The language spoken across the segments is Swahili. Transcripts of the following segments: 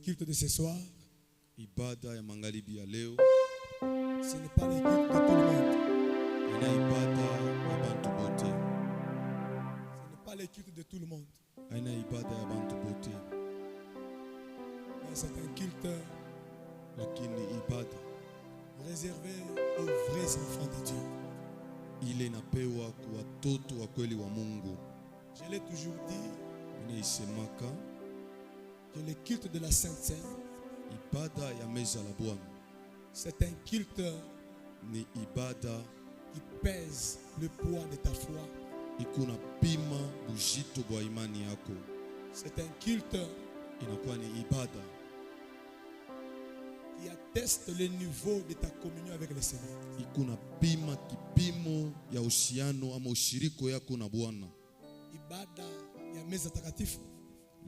culte de ce soir, ibada ya magharibi ya leo ce n'est pas le culte de tout le monde. ina ibada ya bantu bote. Ce n'est pas le culte de tout le monde. Ina ibada ya bantu bote. Mais c'est un culte Lakini ibada réservé aux vrais enfants de Dieu. ile inapewa kwa watoto wa kweli wa Mungu. Je l'ai toujours dit Inaisemaka que le culte de la Sainte Seine, ibada ya meza la Bwana c'est un culte ni ibada qui pèse le poids de ta foi. ikuna pima bujito bwa imani yako. C'est un culte Inakuwa ni ibada qui atteste le niveau de ta communion avec le Seigneur. ikuna pima kipimo ya uhusiano ama ushiriko yako na Bwana. Ibada ya meza takatifu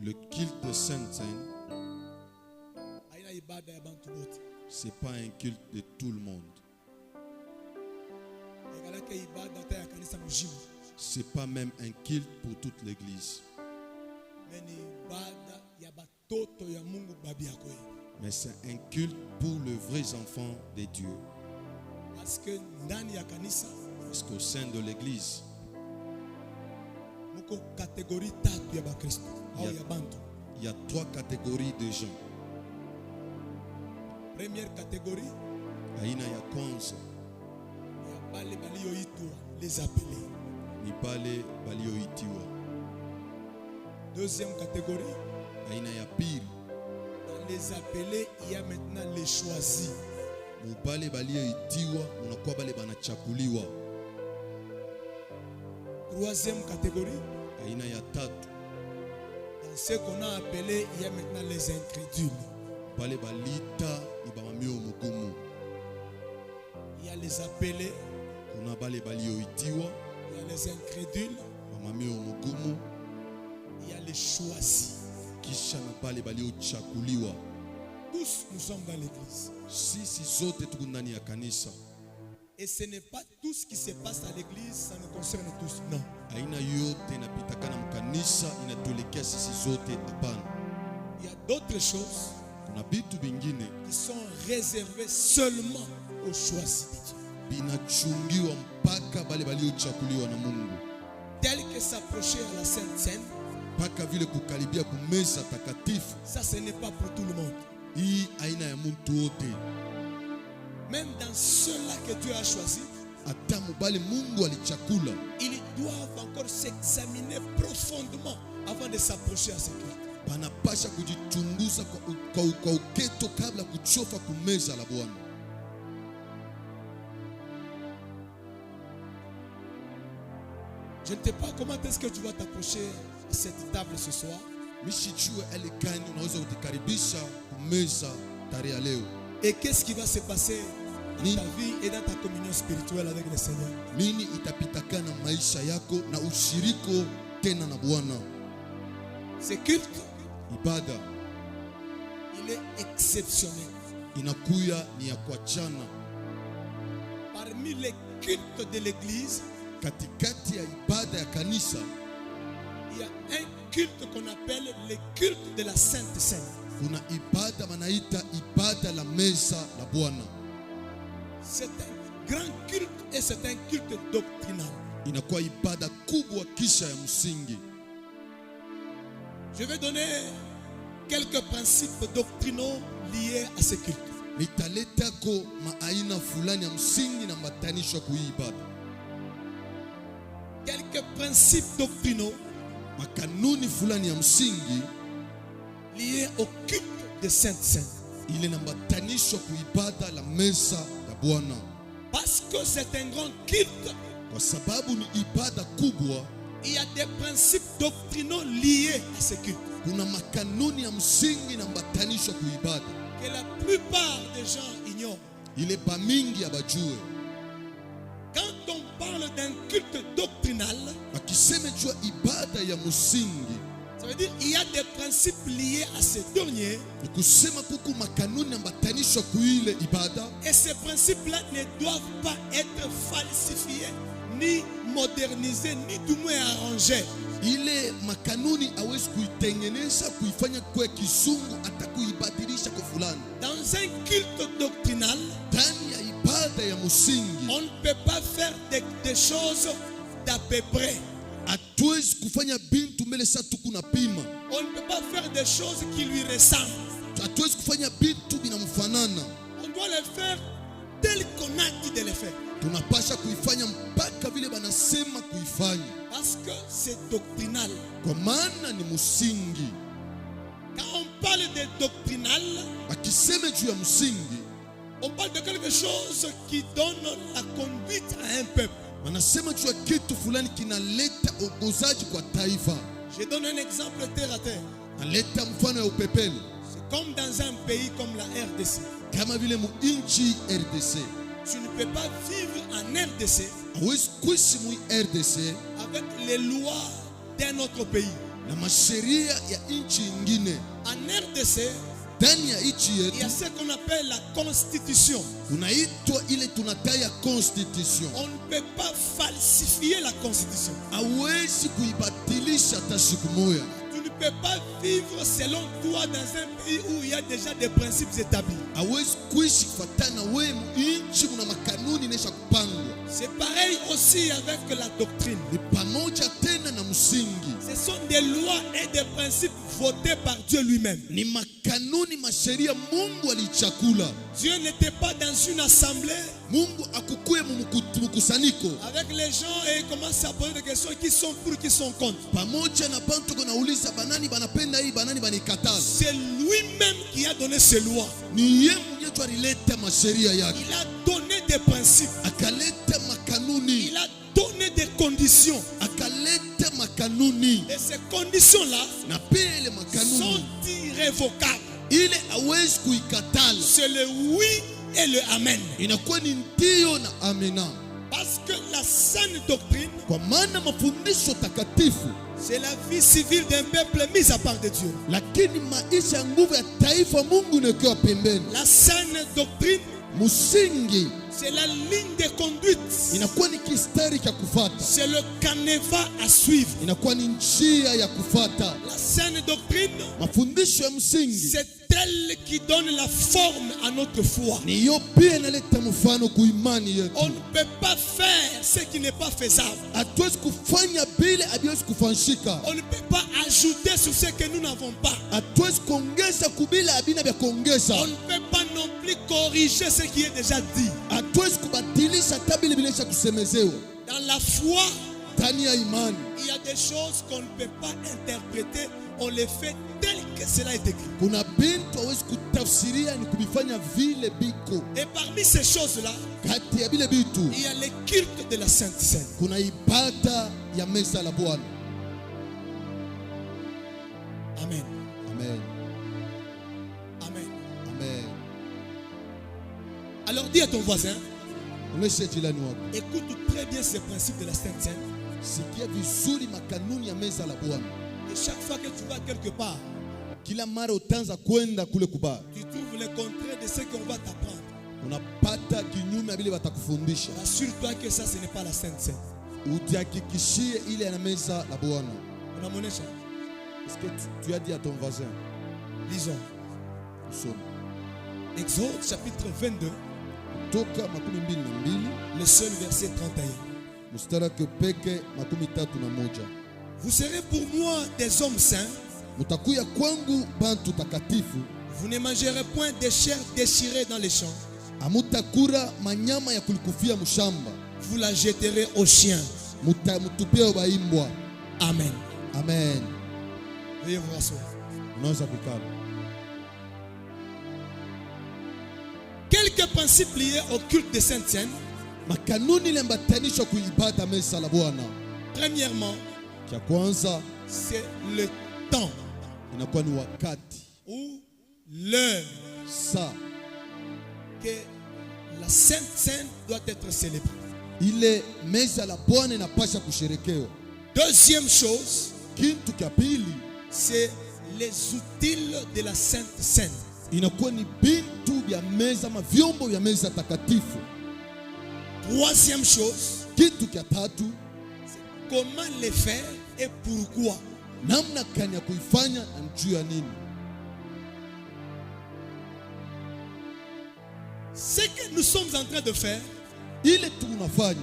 Le culte de Sainte Seine, haina ibada ya bantu bote. c'est pas un culte de tout le monde. Ekalaka ibada ta ya kanisa mujima. C'est pas même un culte pour toute l'église, Mais ni ibada ya batoto ya Mungu babi yako. mais c'est un culte pour les vrais enfants de Dieu. Parce que ndani ya kanisa Parce qu'au sein de l'église, muko kategori tatu ya bakristo au Ya- ya bantu. il y a 3 catégories de gens. Première catégorie Aina ya kwanza ya bale balioitwa les appelés. ni pale balioitiwa. Deuxième catégorie, Aina ya pili dans les appelés, il y a maintenant les choisis. mubale balioitiwa unakuwa bale banachakuliwa. Troisième catégorie, Aina ya tatu dans ceux qu'on a appelés, il y a maintenant les incrédules. pale balita ni bamamio mugumu. Il y a les appelés, Kuna bale balioitiwa il y a les incrédules, bamamio mugumu, il y a les choisis. kisha na bale baliochakuliwa. Tous nous sommes dans l'église. Sisi zote tuko ndani ya kanisa. Et ce n'est pas tout ce qui se passe à l'église, ça nous concerne tous. Non. Aina yote inapitakana mkanisa inatuelekea sisi zote, hapana. Il y a d'autres choses Kuna vitu vingine qui sont réservées seulement aux choisis de Dieu. vinachungiwa mpaka bale baliochakuliwa na Mungu, Tel que s'approcher à la Sainte Seine, mpaka vile kukaribia kumeza takatifu. ça ce n'est pas pour tout le monde. Hii aina ya mtu wote, Même dans ceux-là que Dieu a choisis, hata mubale Mungu alichakula, ils doivent encore s'examiner profondément avant de s'approcher à ce culte. banapasha kujichunguza kwa uketo kabla kuchofa kumeza la Bwana. Je ne sais pas comment est-ce que tu vas t'approcher à cette table ce soir. Mishichue ele gani unaweza kujikaribisha kumeza tarehe ya leo. Et qu'est-ce qui va se passer dans ta vie et dans ta communion spirituelle avec le Seigneur. Nini itapitakana maisha yako na ushiriko tena na Bwana. Ce culte, Ibada il est exceptionnel. inakuya ni ya kuachana. Parmi les cultes de l'église, Katikati ya ibada ya kanisa il y a un culte qu'on appelle le culte de la Sainte Seine. kuna ibada wanaita ibada la meza la Bwana. C'est un grand culte et c'est un culte doctrinal. Inakuwa ibada kubwa kisha ya msingi. Je vais donner quelques principes doctrinaux liés à ce culte. Nitaletako maaina fulani ya msingi na matanisho kwa hii ibada. Quelques principes doctrinaux Makanuni fulani ya msingi liés au culte de Sainte Seine. ile na matanisho kwa ibada la meza ya Bwana. Parce que c'est un grand culte, Kwa sababu ni ibada kubwa, il y a des principes doctrinaux liés à ce culte kuna makanuni ya msingi na matanisho kwa ibada. que la plupart des gens ignorent. Ile bamingi abajue. Quand on parle d'un culte doctrinal, Akisema jua ibada ya msingi, ça veut dire qu'il y a des principes liés à ce dernier. ni kusema kuku makanuni na matanisho kwa ile ibada. Et ces principes-là ne doivent pas être falsifiés, ni modernisés, ni du moins arrangés. Ile makanuni hawezi kuitengeneza kuifanya kwa kizungu hata kuibadilisha fulani. Dans un culte doctrinal, Ndani ya ibada ya msingi on ne peut pas faire des choses d'à peu près. hatuwezi kufanya bintu mbele saa tuku na pima. On ne peut pas faire des choses qui lui ressemblent. Hatuwezi kufanya bintu binamfanana. On doit les faire tel qu'on a dit de les faire. Tunapasha kuifanya mpaka vile banasema kuifanya. Parce que c'est doctrinal. Kwa maana ni msingi. Quand on parle de doctrinal, Akiseme juu ya msingi, on parle de quelque chose qui donne la conduite à un peuple. wanasema juu ya kitu fulani kinaleta ongozaji kwa taifa. Je donne un exemple terre à terre. Naleta mfano ya upepele. C'est comme dans un pays comme la RDC. Kama vile mu inchi RDC. Tu ne peux pas vivre en RDC Hawezi kuishi mu RDC avec les lois d'un autre pays. na masheria ya inchi ingine. En RDC, Ndani ya inchi il y a yetu ce qu'on appelle la constitution. unaitwa ile tunataya constitution. On ne peut pas falsifier la constitution. Hawezi kuibatilisha hata siku moja. Tu ne peux pas vivre selon toi dans un pays où il y a déjà des principes établis. Hawezi kuishi kufuatana wewe mu inchi kuna makanuni nesha kupangwa. C'est pareil aussi avec la doctrine. Ni pamoja tena na msingi. Ce sont des lois et des principes votés par Dieu lui-même. Ni makanuni masheria Mungu alichakula. Dieu n'était pas dans une assemblée Mungu akukuye mkusanyiko avec les gens et il commence à poser des questions qui sont pour, qui sont contre. pamoja na bantu kunauliza banani banapenda hii banani banikatala. C'est lui-même qui a donné ses lois. Ni yeye mwenyewe tu alileta masheria yake. Il a donné des principes. Akaleta makanuni. Il a donné des conditions. Akaleta makanuni. Et ces conditions-là Na pia ile sont makanuni irrévocables. ile hawezi kuikatala. C'est le oui et le amen. Inakuwa ni ndio na amena. Parce que la saine doctrine, Kwa maana mafundisho takatifu, c'est la vie civile d'un peuple mis à part de Dieu. lakini maisha ya nguvu ya taifa Mungu inakuwa pembeni. La saine doctrine, Msingi c'est la ligne de conduite. inakuwa ni kistari cha kufuata. C'est le canevas à suivre. Inakuwa ni njia ya kufuata. La saine doctrine, Mafundisho ya msingi c'est elle qui donne la forme à notre foi. ni hiyo pia inaleta mfano kuimani yetu. On ne peut pas faire ce qui n'est pas faisable. Hatuwezi kufanya bila habiwezi kufanyika. On ne peut pas ajouter sur ce que nous n'avons pas. Hatuwezi kuongeza kubila habina vya kuongeza. On ne peut pas non plus corriger ce qui est déjà dit. Hatuwezi kubatilisha hata bila bilisha kusemezewa. Dans la foi, Ndani ya imani il y a des choses qu'on ne peut pas interpréter. On les fait tel que cela est écrit. kuna bintu hawezi kutafsiria ni kubifanya vile biko. Et parmi ces choses-là, Kati ya bile bitu il y a les cultes de la Sainte Seine. kuna ibada ya meza la Bwana. Amen. Amen. Amen. Amen. Alors dis à ton voisin, Uneshe jirani wako. écoute très bien ces principes de la Sainte Seine. Sikia vizuri makanuni ya meza la Bwana. Et chaque fois que tu vas quelque part, Kila mara utaanza kwenda kule kubaya, tu trouves le contraire de ce qu'on va t'apprendre. unapata kinyume ya vile watakufundisha. Assure-toi que ça, ce n'est pas la Sainte Seine. Utihakikishie ile ya meza la Bwana. On a mon échange. Est-ce que tu as dit à ton voisin? Lisons. Usome. Exode chapitre 22, Toka 22 le seul verset 31. mstari wake peke 31. Vous serez pour moi des hommes saints. Mutakuya kwangu bantu takatifu. Vous ne mangerez point des chairs déchirées dans les champs. Amutakura manyama ya kulikufia mshamba. Vous la jetterez aux chiens. Mutupia baimbwa. Amen. Amen. Veuillez vous rasseoir. Unaweza kukaa. Quelques principes liés au culte de Sainte Seine. Makanuni lembatanishwa kuibada meza la Bwana. Premièrement, Cha kwanza c'est le temps inakuwa ni wakati ou l'heure saa que la Sainte Seine doit être célébrée. ile meza la Bwana inapasha kusherekewa. Deuxième chose, Kitu cha pili c'est les outils de la Sainte Seine. inakuwa ni bintu vya meza ama vyombo vya meza takatifu. Troisième chose, Kitu cha tatu comment les faire et pourquoi. namna gani ya kuifanya na juu ya nini. Ce que nous sommes en train de faire, ile tunafanya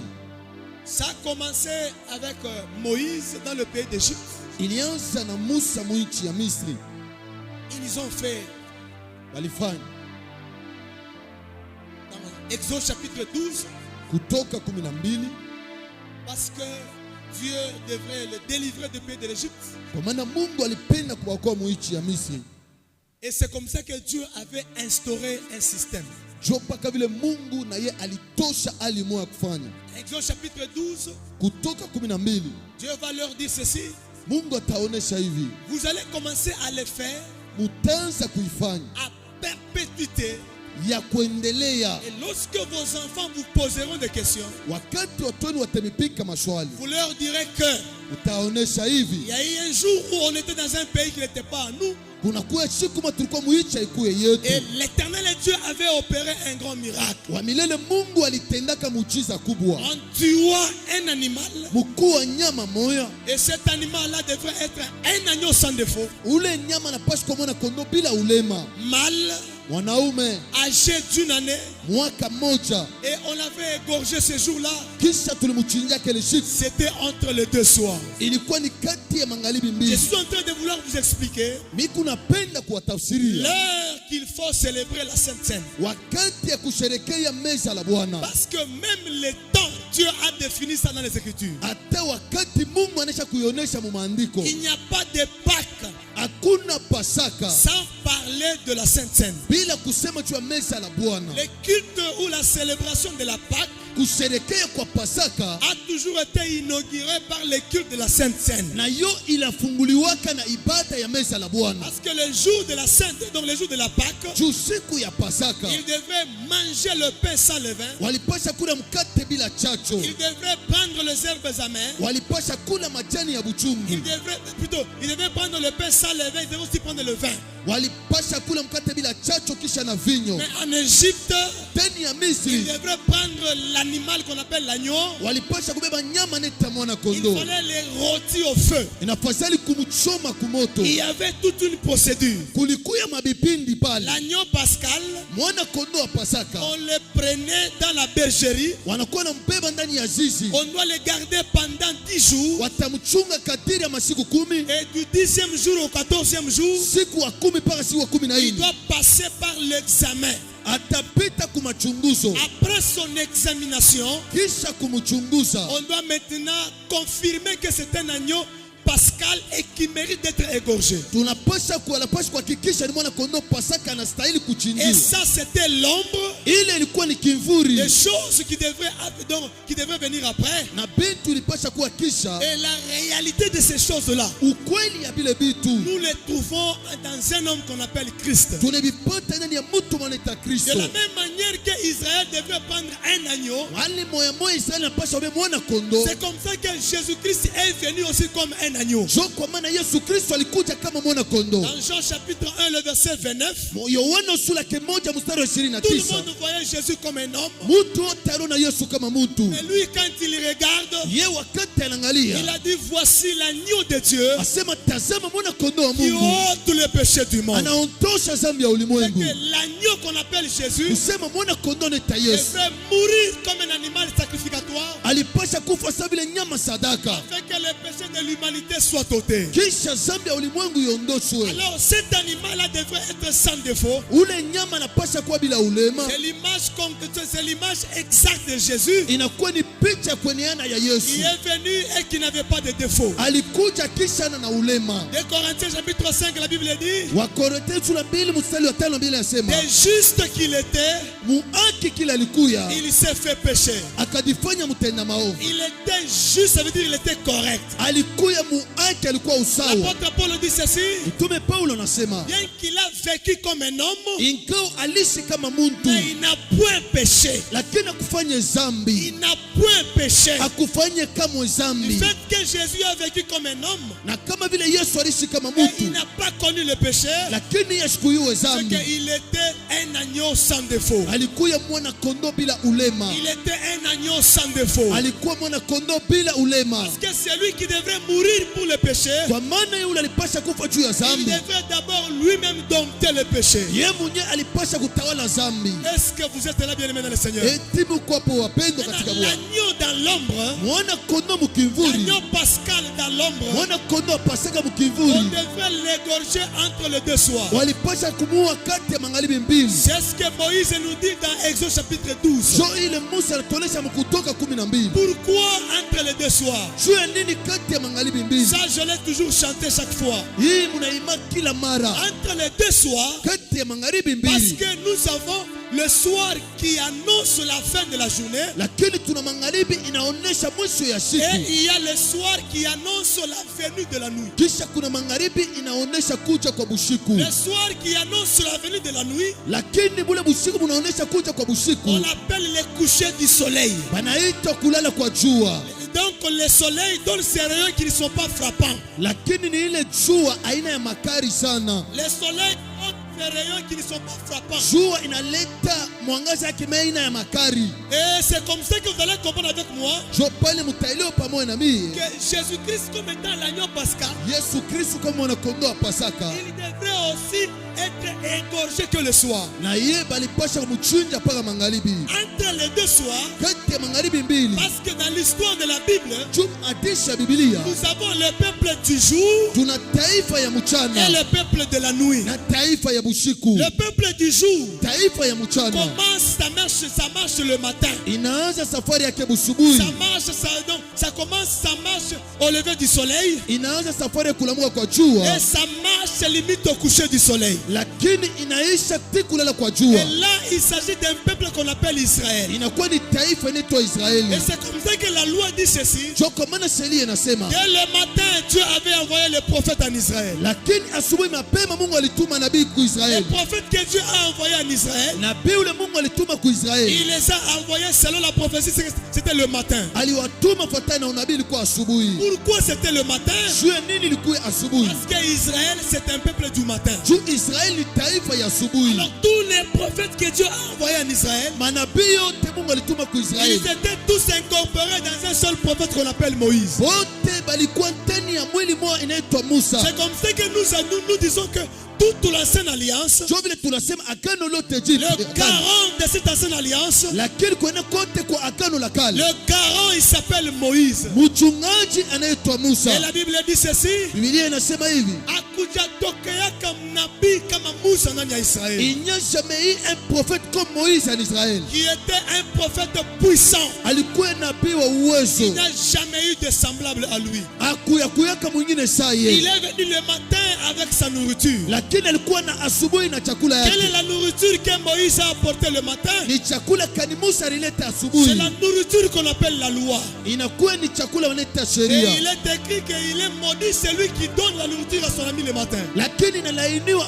ça a commencé avec Moïse dans le pays d'Égypte. ilianza na Musa mwinchi ya Misri. Ils ont fait Walifanya dans Exode chapitre 12, Kutoka 12, parce que Dieu devrait le délivrer du pays de l'Égypte. kwa maana Mungu alipenda kuwaokoa mwinchi ya Misri. Et c'est comme ça que Dieu avait instauré un système. Jo mpaka vile Mungu na ye alitosha hali moja kufanya. Exode chapitre 12, Kutoka 12, Dieu va leur dire ceci: Mungu ataonesha hivi, vous allez commencer à le faire mutaanza kuifanya à perpétuité. ya kuendelea. Et lorsque vos enfants vous poseront des questions, Wakati watu wenu watamipika maswali, vous leur direz que utaonesha hivi, il y a eu un jour où on était dans un pays qui n'était pas à nous. kunakuwa siku ma tulikuwa muicha ikuye yetu. Et l'Éternel et Dieu avait opéré un grand miracle. Wa milele Mungu alitendaka muujiza kubwa, En tuant un animal, mkuu wa nyama moya. et cet animal-là devrait être un agneau sans défaut, Ule nyama napaswa kwa mwana kondoo bila ulema, mâle, mwanaume âgé d'une année. mwaka mmoja. Et on l'avait égorgé ce jour-là. Kisha tulimchinja kile siku, C'était entre les deux soirs. ilikuwa ni kati ya magharibi Je mbili. suis en train de vouloir vous expliquer Miku napenda kuwatafsiria l'heure qu'il faut célébrer la Sainte Seine. wakati ya kusherekea meza la Bwana. Parce que même le temps, Dieu a défini ça dans les Écritures. Hata wakati Mungu anaisha kuionesha mu maandiko, Il n'y a pas de Pâques hakuna Pasaka sans parler de la Sainte Seine. bila kusema juu ya meza la Bwana. Le culte ou la célébration de la Pâque Kusherekea kwa Pasaka a toujours été inauguré par le culte de la Sainte Seine. na yo ilafunguliwaka na ibada ya meza la Bwana. Parce que le jour de la Sainte, donc le jour de la Pâque, Juu siku ya Pasaka il devrait manger le pain sans levain. walipasha kula mkate bila chacho, Il devrait prendre les herbes amères. walipasha kula majani ya Il buchungu, devait prendre le pain sans levain. Il devait aussi prendre le vin. walipasha kula mkate bila chacho kisha na vinyo. Mais en Égypte, Teni ya il Misri devrait prendre l'animal qu'on appelle l'agneau. walipasha kubeba nyama neta mwana Il kondoo, fallait les rôtir au feu. inafadhali kumchoma kumoto. Il y avait toute une procédure. Kulikuya mabipindi pale. L'agneau pascal, Mwana kondoo wa Pasaka on le prenait dans la bergerie. wanakuwa na mbeba ndani ya zizi, On doit le garder pendant 10 jours. watamchunga kadiri ya masiku 10, Et du 10e jour au 14e jour, siku wa 10 mpaka siku wa il 14 doit passer par l'examen. atapita kumachunguzo. Après son examination, Kisha kumchunguza on doit maintenant confirmer que c'est un agneau pascal et qui mérite d'être égorgé. tunapasha kuhakikisha ni mwana kondoo Pasaka anastahili Et kuchinjiwa. ça, c'était l'ombre Ile ilikuwa ni kimvuri des choses qui devraient venir après. na bintu ilipasha kuwa kisha. Et la réalité de ces choses-là, Ukweli ya bile bitu nous les trouvons dans un homme qu'on appelle Christ. tunavipata ndani ya mtu mwanaita De Kristo. la même manière que Israël devait prendre un agneau, Wale moya moya Israeli anapasha wabe mwana kondoo. c'est comme ça que Jésus-Christ est venu aussi comme un agneau. Jo kwa maana Yesu Kristo alikuja kama mwana kondoo. Dans Jean chapitre 1, le verset 29, Yohana sura moja mstari wa tout le 29. monde voyait Jésus comme un homme. Mtu wote aliona Yesu kama mtu. Et lui, quand il regarde, Ye wakati il anaangalia a dit, voici l'agneau de Dieu asema, tazama mwana kondoo wa qui Mungu ôte tous les péchés du monde. anaondosha dhambi ya C'est ulimwengu. que l'agneau qu'on appelle Jésus Kusema mwana kondoo ni Yesu devait mourir comme un animal sacrificatoire alipasha kufa sawa vile nyama sadaka, afin que les péchés de l'humanité soient ôtés. kisha dhambi ya ulimwengu iondoshwe. Alors cet animal-là devrait être sans défaut. Ule nyama anapasha kuwa bila ulema. C'est l'image exacte de Jésus Inakuwa ni picha kweneana ya qui Yesu, est venu et qui n'avait pas de défaut. alikuja kisha na ulema. De Corinthiens chapitre 5, la Bible dit, Wakorintho sura 2 mstari wa 5 mbele yasema, des justes qu'il était, muaki kila alikuya il s'est fait pécher. akajifanya mtenda maovu. Il était juste, ça veut dire il était correct. Alikuya muaki, alikuwa usawa. L'apôtre Paul dit ceci, Mtume Paulo anasema bien qu'il a vécu comme un homme, ingawa alishi kama muntu, mais il n'a point péché. lakini akufanye zambi, Il n'a point péché. akufanye kamwe Du zambi. fait que Jésus a vécu comme un homme, Na kama vile Yesu alishi kama et il muntu, n'a pas connu le péché, lakini yashikuyuwe c'est zambi, qu'il était un agneau sans défaut. alikuwa mwana kondoo bila ulema, Il était un agneau sans défaut. alikuwa mwana kondoo bila ulema, Parce que c'est lui qui devrait mourir pour le péché. kwa maana yule alipasha kufa juu ya Il dhambi. devrait d'abord lui-même dompter le péché. Yeye mwenyewe alipasha kutawala dhambi. Est-ce que vous êtes là, bien-aimés dans le Seigneur? Eti mko hapo wapendwa katika Bwana. L'agneau dans l'ombre, Mwana kondoo mkimvuri, l'agneau pascal dans l'ombre, mwana kondoo Pasaka on mkimvuri, devrait l'égorger entre les deux soirs. walipasha kumuua kati ya magharibi mbili. C'est ce que Moïse nous dit dans Exode chapitre 12. Jo ile Musa alituonesha Kutoka 12. Pourquoi entre les deux soirs? Juu ya nini kati ya magharibi mbili? Ça, je l'ai toujours chanté chaque fois. Hii mnaima kila mara Entre les deux soirs, kati ya magharibi parce mbili, que nous avons le soir qui annonce la fin de la journée, lakini tuna magharibi inaonesha mwisho ya et siku, il y a le soir qui annonce la venue de la nuit. kisha kuna magharibi inaonesha kuja kwa bushiku, Le soir qui annonce la venue de la nuit, lakini bule bushiku bunaonesha kuja kwa bushiku. on l'appelle le coucher du soleil. Banaita kulala kwa jua, Donc le soleil donne ces rayons qui ne sont pas frappants. lakini ni ile jua aina ya makari sana. Le soleil donne ces rayons qui ne sont pas frappants. Jua inaleta mwangaza yake aina ya makari. Et c'est comme ça que vous allez comprendre avec moi Jo pale mtaelewa pamoja na mimi, que Jésus-Christ, comme étant l'agneau pascal, Yesu Kristo kama mwana kondoo wa Pasaka, il devrait aussi être égorgé que le soir. na yeye balipasha kumchinja paka magharibi, Entre les deux soirs, kati ya magharibi mbili. parce que dans l'histoire de la Bible, Juu hadithi ya Biblia nous avons le peuple du jour tuna taifa ya et mchana le peuple de la nuit. na taifa ya bushiku. Le peuple du jour Taifa ya mchana commence sa marche le matin. inaanza safari yake busubuhi, Ça commence sa marche au lever du soleil inaanza safari ya kulamuka kwa jua, et sa marche se limite au coucher du soleil. lakini inaisha kulala kwa Et jua. là, il s'agit d'un peuple qu'on appelle Israël. Inakuwa ni taifa inaitwa Israeli. Et c'est comme ça que la loi dit ceci. Jo kwa maana sheria inasema, Dès le matin, Dieu avait envoyé les prophètes en Israël. lakini asubuhi mapema Mungu alituma nabii ku Les Israeli. prophètes que Dieu a envoyés en Israël, Nabii ule Mungu alituma ku Israeli, il les a envoyés selon la prophétie, c'était le matin. aliwatuma fatana na unabii ilikuwa asubuhi. Pourquoi c'était le matin? Juu ya nini ilikuwa asubuhi? Parce que Israël, c'est un peuple du matin. Juu Israeli ni taifa ya asubuhi. Alors tous les prophètes que Dieu a envoyés en Israël, Manabii yote Mungu alituma ku ils Israeli, étaient tous incorporés dans un seul prophète qu'on appelle Moïse. wote balikuwa ndani ya mwili mmoja inaitwa Musa. C'est comme ça que nous disons que toute l'ancienne alliance, Jo vile tunasema agano lote le jipya, garant de cette ancienne alliance, lakini kwenda kote kwa agano la kale, le garant il s'appelle Moïse. mchungaji anaitwa Et Musa. la Bible dit ceci, Biblia inasema hivi, hakujatokea kama nabii kama Musa ndani ya Israeli, il n'y a jamais eu un prophète comme Moïse en Israël. qui était un prophète puissant. Alikuwa nabii wa Il uwezo, n'a jamais eu de semblable à lui. hakuyaka mwingine saa Il yeye, est venu le matin avec sa nourriture. lakini alikuwa na asubuhi na chakula Quelle est yake. la nourriture que Moïse a apportée le matin? Ni chakula kani Musa alileta C'est asubuhi, la nourriture qu'on appelle la loi. inakuwa ni chakula wanaita Et sheria, il est écrit qu'il est maudit celui qui donne la nourriture à son ami le matin. lakini alainiwa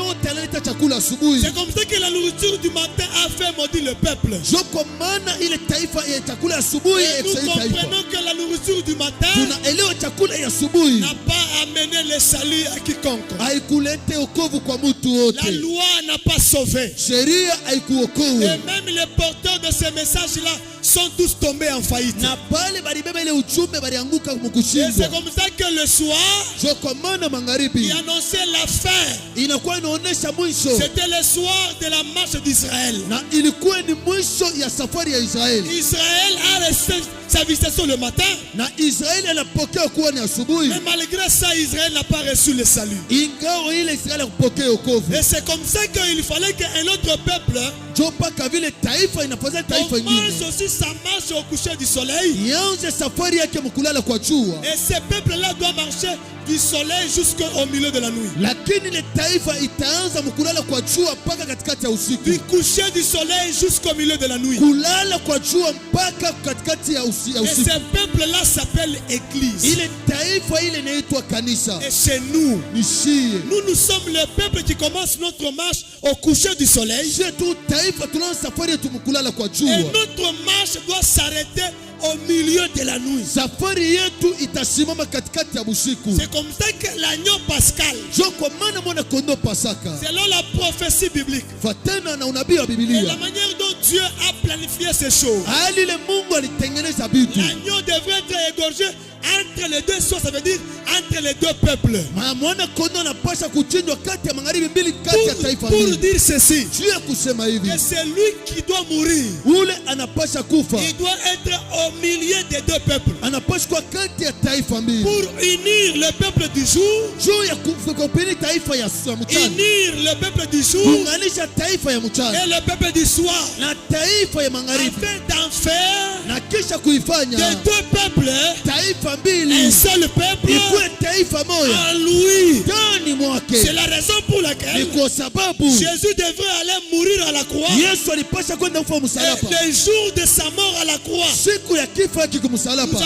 wote analeta chakula asubuhi. C'est comme ça que la nourriture du matin a fait maudit le peuple. Jo kwa maana ile taifa ya chakula asubuhi Et nous ya taifa, comprenons que la nourriture du matin tunaelewa chakula ya asubuhi n'a pas amené le salut à quiconque. haikulete wokovu kwa mtu La wote, loi n'a pas sauvé. sheria Et haikuokoa, même les porteurs de ce message-là sont tous tombés en faillite. na pale balibeba ile ujumbe balianguka Et mkushindwa. c'est comme ça que le soir, Jo kwa maana il magharibi annonçait la fin. inakuwa inaonesha mwisho, C'était le soir de la marche d'Israël. na ilikuwa ni mwisho ya safari ya Israeli, Israël a reçu sa visitation le matin. na Israeli anapokea kuwa ni asubuhi, Mais malgré ça, Israël n'a pas reçu le salut. ingawa ile Israeli akupokea wokovu. Et c'est comme ça qu'il fallait qu'un autre peuple Jo mpaka vile taifa inafanya taifa commence ingine aussi sa marche au coucher du soleil. ianze safari yake mkulala kwa jua, Et ce peuple-là doit marcher du soleil jusqu'au milieu de la nuit. lakini ile taifa itaanza mkulala kwa jua mpaka katikati ya Du usiku, coucher du soleil jusqu'au milieu de la nuit. kulala kwa jua mpaka katikati ya Et usiku. ce peuple-là s'appelle Église. Ile taifa ile inaitwa kanisa, Et chez nous, ni shie. nous sommes le peuple qui commence notre marche au coucher du soleil. Shie tu taifa tunaanza safari yetu mkulala kwa Et jua, notre marche doit s'arrêter au milieu de la nuit. Safari yetu itasimama katikati ya busiku. C'est comme ça que l'agneau pascal, Jo kwa maana mwana kondoo Pasaka, selon la prophétie biblique, fatana na unabii wa et la Biblia, manière dont Dieu a planifié ces choses, hali ile Mungu alitengeneza vitu. l'agneau devrait être égorgé entre les deux sources, ça veut dire entre les deux peuples. Mwana kondoo anapaswa kuchinjwa kati ya magharibi mbili, kati ya taifa Pour mbili. dire ceci, Juu ya kusema hivi, que c'est lui qui doit mourir. ule anapaswa kufa, Il doit être au milieu des deux peuples anapaswa kuwa kati ya taifa mbili, pour unir le peuple du jour, juu ya kupeni taifa ya mchana, unir le peuple du jour kuunganisha taifa ya mchana et le peuple du soir, na taifa ya magharibi, afin d'en faire na kisha des kuifanya deux peuples taifa mbili un seul peuple ikuwe taifa moja en lui. ndani C'est mwake. la raison pour Ni laquelle kwa sababu Jésus devrait aller mourir à la croix. Yesu alipasha kwenda kufa Et msalaba. le jour de sa mort à la croix, Siku ya kifo yake kumsalaba,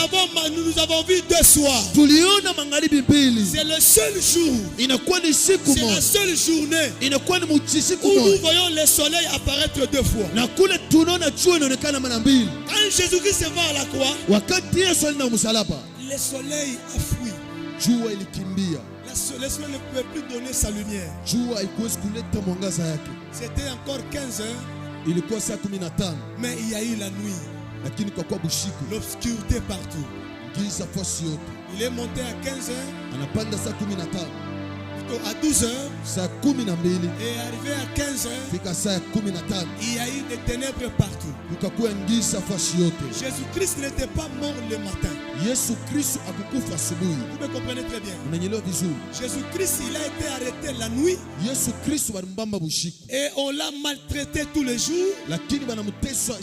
nous avons vu deux soirs. tuliona magharibi mbili. C'est le seul jour, Inakuwa ni siku c'est la moja, seule journée inakuwa ni siku où nous moja, voyons le soleil apparaître deux fois. na kule tunaona jua inaonekana mara mbili. Quand Jésus-Christ va à la croix, Wakati Yesu alienda msalaba, le soleil a fui. jua ilikimbia, Le soleil ne pouvait plus donner sa lumière. jua haikuwezi kuleta mwangaza yake. C'était encore 15 heures, Ilikuwa saa 15, mais il y a eu la nuit, lakini kwa kuwa bushiku, l'obscurité partout. giza fasi yote. Il est monté à 15 heures, Anapanda saa 15, plutôt à 12 heures, saa 12 et arrivé à 15 heures, fika saa ya 15, il y a eu des ténèbres partout. kukakuwa giza fasi yote. Jésus-Christ n'était pas mort le matin. Yesu Kristo akukufa asubuhi. Vous me comprenez très bien. Unanyelewa vizuri? Jésus-Christ, il a été arrêté la nuit Yesu Kristo walimbamba bushiku, et on l'a maltraité tous les jours. lakini banamuteswa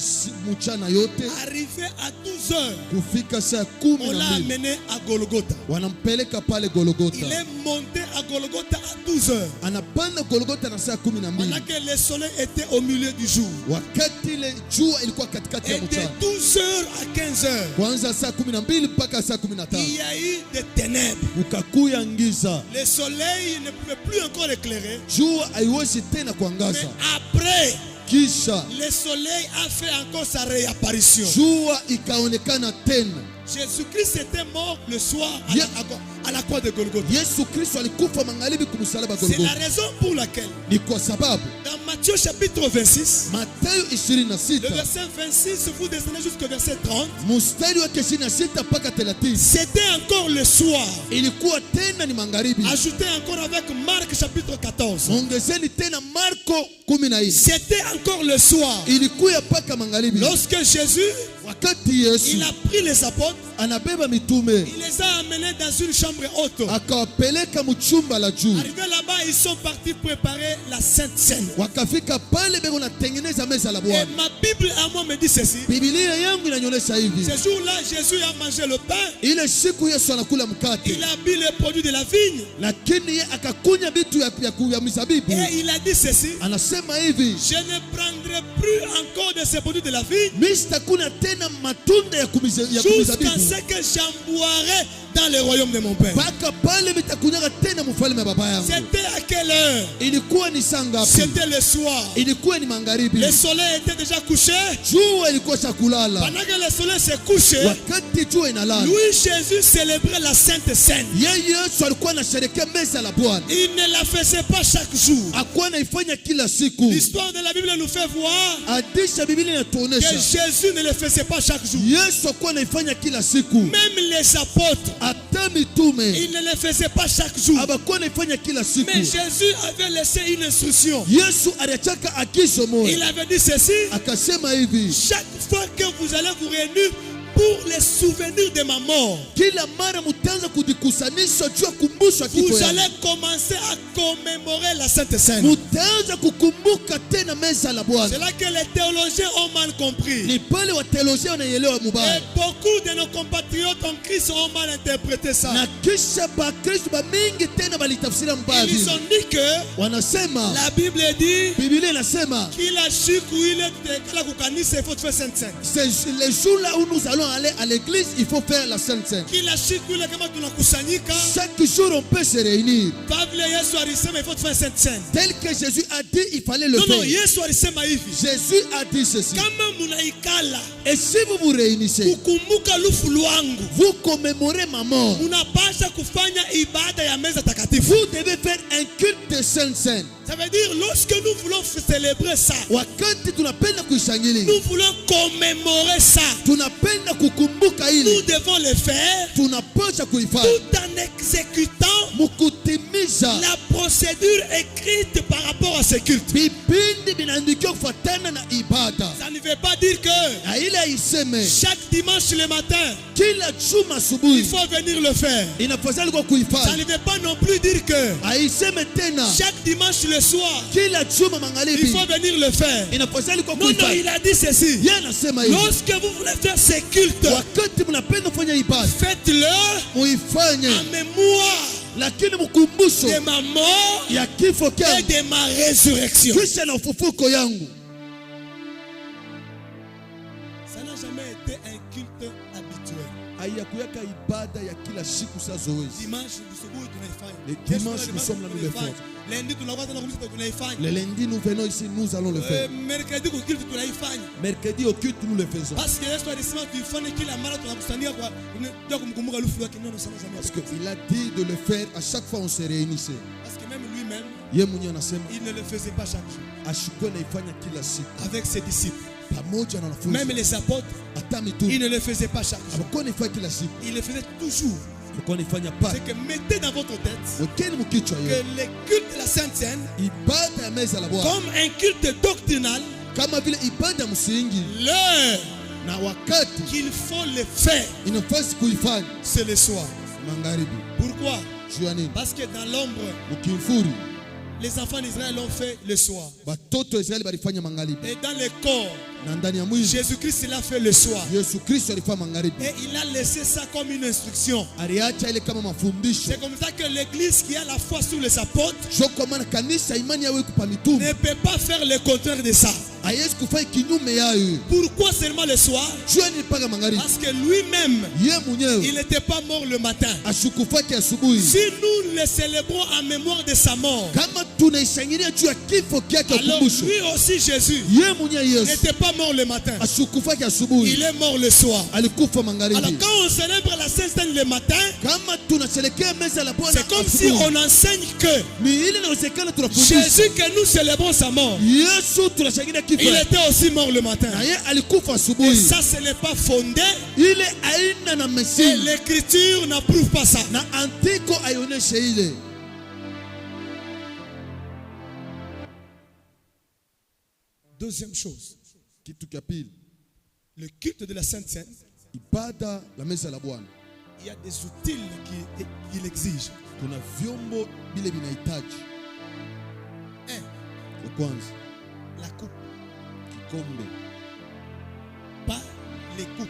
mchana yote. Arrivé à 12 heures, Kufika saa on l'a 12 amené à Golgotha. wanampeleka pale Il Golgotha. est monté à Golgotha à 12 heures. Anapanda Golgotha na saa 12, Pendant que le soleil était au milieu du jour. wakati ile jua ilikuwa katikati ya Et de mchana. 12 heures à 15 heures, Kwanza saa 12 mpaka saa il 15 y a eu des ténèbres. ukakuya ngiza, Le soleil ne pouvait plus encore éclairer. jua haiwezi tena Mais kuangaza. après, Kisha le soleil a fait encore sa réapparition. jua ikaonekana tena. Jésus-Christ était mort le soir à la croix de Golgotha. Yesu Kristo alikufa magharibi kumsalaba C'est la Golgotha. raison pour laquelle, Ni kwa sababu dans Matthieu chapitre 26, Mathayo le 26 verset 26, vous descendez jusqu'au verset 30, mstari wake 26 mpaka 30, c'était encore le soir. ilikuwa tena ni magharibi. Ajoutez encore avec Marc chapitre 14. Ongezeni tena Marko 14, C'était encore le soir. ilikuwa mpaka magharibi. Lorsque Jésus, Wakati Yesu il a pris les apôtres, anabeba mitume, il les a amenés dans une chambre haute. akawapeleka mchumba la juu. Arrivés là-bas, ils sont partis préparer la Sainte Seine. Wakafika pale beko natengeneza meza la Et Bwana. ma Bible à moi me dit ceci. Biblia yangu inanyolesha hivi, Ce jour-là, Jésus a mangé le pain, ile siku Yesu anakula mkate, il a bu les produits de la vigne lakini ye akakunya vitu ya mizabibu. et il a dit ceci. Anasema hivi, Je ne prendrai plus encore de ces produits de la vigne mimi sitakuna tena matunda ya jusqu'à kumizabibu ce que j'en boirai dans le royaume de mon Père. mpaka pale mitakunyaga tena mfalme wa baba yangu. C'était à quelle heure? Ilikuwa ni saa ngapi? C'était le soir. Ilikuwa ni magharibi. Le soleil était déjà couché. Jua ilikuwa kulala. Pendant que le soleil s'est couché, Wakati jua inalala, lui Jésus célébrait la Sainte Seine. yeye Yesu alikuwa anasherehekea meza la Bwana. Il ne la faisait pas chaque jour. Hakuwa anaifanya kila siku. L'histoire de la Bible nous fait voir Hadithi ya Biblia que inatuonesha Jésus ne le faisait pas chaque jour. Yesu hakuwa anaifanya kila siku. Même les apôtres, Hata mitume ils ne le faisaient pas chaque jour. habakuwa anaifanya kila siku. Mais Jésus avait laissé une instruction. Yesu aliachaka agizo Il moja, avait dit ceci. akasema hivi, Chaque fois que vous allez vous réunir pour les souvenirs de ma mort, kila mara mutaanza kujikusanisha juu ya kumbusho kifo vous yangu, allez commencer à commémorer la Sainte Seine. mutaanza kukumbuka tena meza la C'est Bwana. là que les théologiens ont mal compris. Ni pale wateolojia wanaielewa Et mubaya, beaucoup de nos compatriotes en Christ ont mal interprété ça. na kisha bakristo bamingi tena balitafsira mbaya Ils vile. ont dit que Wanasema la Bible dit Biblia inasema qu'il a chiku ile tekala kukanisa il faut faire Sainte Seine. c'est le jour là où nous allons aller à l'église, il faut faire la Sainte Seine. Kila siku ile kama tunakusanyika, Chaque jour, on peut se réunir. Pavle Yesu alisema il faut faire Sainte Seine. Tel que Jésus a dit, il fallait le Non, faire. Yesu alisema hivi. Jésus a dit ceci. Kama munaikala, Et si vous vous réunissez, kukumbuka lufu lwangu, vous commémorez ma mort. munapasha kufanya ibada ya meza takatifu. Vous devez faire un culte de Sainte Seine. Ça veut dire, lorsque nous voulons célébrer ça, Wakati tunapenda kuishangilia, nous voulons commémorer ça, tunapenda kukumbuka nous ile, devons le faire tunapasha kuifanya tout en exécutant mukutimiza la procédure écrite par rapport à ce culte. vipindi vinaandikiwa kufuatana na ibada. Ça ne veut pas dire que Na ile aiseme chaque dimanche le matin, kila juma il asubuhi faut venir le faire. inafadhali kwa Ça kuifanya. ne veut pas non plus dire que Aiseme tena chaque dimanche le soir, kila juma il magharibi faut venir le faire. inafadhali kwa Non, non, kuifanya. il a dit ceci. Yeye anasema hivi, Lorsque vous voulez faire ces cultes, wakati mnapenda kufanya ibada faites-le muifanye, en mémoire lakini mkumbusho de ma mort ya kifo et kyangu de ma résurrection. kisha na ufufuko yangu. Ça n'a jamais été un culte habituel. Haiyakuyaka ibada ya kila siku sa zoezi. Dimanche, asubuhi tunaifanya. Le Kesho dimanche, nous sommes là, nous le tunaifanya. faisons. Lundi tunakuwa tena kumzika tunaifanya. Le lundi nous venons ici, nous allons le faire. Mercredi kwa culte tunaifanya. Mercredi au culte nous le faisons. Parce que Yesu alisema tuifanye kila mara tunakusanyika kwa ndio kumkumbuka lufu yake. Non, ça n'a jamais Parce été. qu'il a dit de le faire à chaque fois on se réunissait. Parce que même lui-même, Ye mwenyewe anasema il ne le faisait pas chaque jour. ashukue naifanya kila siku Avec ses disciples. pamoja na Même wanafunzi. les apôtres, Hata il mitume ne le faisait pas chaque jour. alikuwa naifanya kila siku, Il le faisait toujours. alikuwa naifanya pale. C'est que mettez dans votre tête Wekeni mkichwa que yenu le culte de la Sainte Seine, ibada ya meza la Bwana comme un culte doctrinal, kama vile ibada ya msingi, l'heure na wakati qu'il faut le faire, inafasi kuifanya c'est le soir. magharibi. Pourquoi? Juu ya nini? Parce que dans l'ombre, Mkimfuri les enfants d'Israël l'ont fait le soir. batoto wa Israeli balifanya magharibi, Et dans le corps, na ndani ya mwili Jésus-Christ l'a fait le soir. Yesu Kristo alifanya magharibi. Et il a laissé ça comme une instruction. Aliacha ile kama mafundisho. C'est comme ça que l'église qui a la foi sur les apôtres Jo kwa maana kanisa imani yawe kupa mitume ne peut pas faire le contraire de ça. haiwezi kufanya kinyume yayo. Pourquoi seulement le soir? Jua ni mpaka magharibi. Parce que lui-même, Ye il mwenyewe n'était pas mort le matin. ashukufake asubuhi. Si nous le célébrons en mémoire de sa mort, Kama tunaishangilia juu ya kifo kyake alors ukumbusho, lui aussi Jésus ye mwenyewe Yesu n'était pas mort le matin. ashukufake Il asubuhi, est mort le soir. alikufa Alors magharibi. quand on célèbre la Sainte Seine le matin, Kama tunasherekea meza la Bwana c'est comme si asubuhi, on enseigne que ni ile inawezekana tunafundisha Jésus que nous célébrons sa mort, Yesu tunashangilia kifo il yake. était aussi mort le matin. Na ye alikufa Et asubuhi. ça, ce n'est pas fondé. Ile aina na Et msingi l'écriture n'approuve pas ça. na andiko aioneshe ile. Deuxième chose, Kitu cha pili, le culte de la Sainte Seine, ibada la meza la Bwana il y a des outils qui l'exigent. kuna vyombo vile vinahitaji. Un, Ya kwanza la coupe, kikombe, pas les coupes.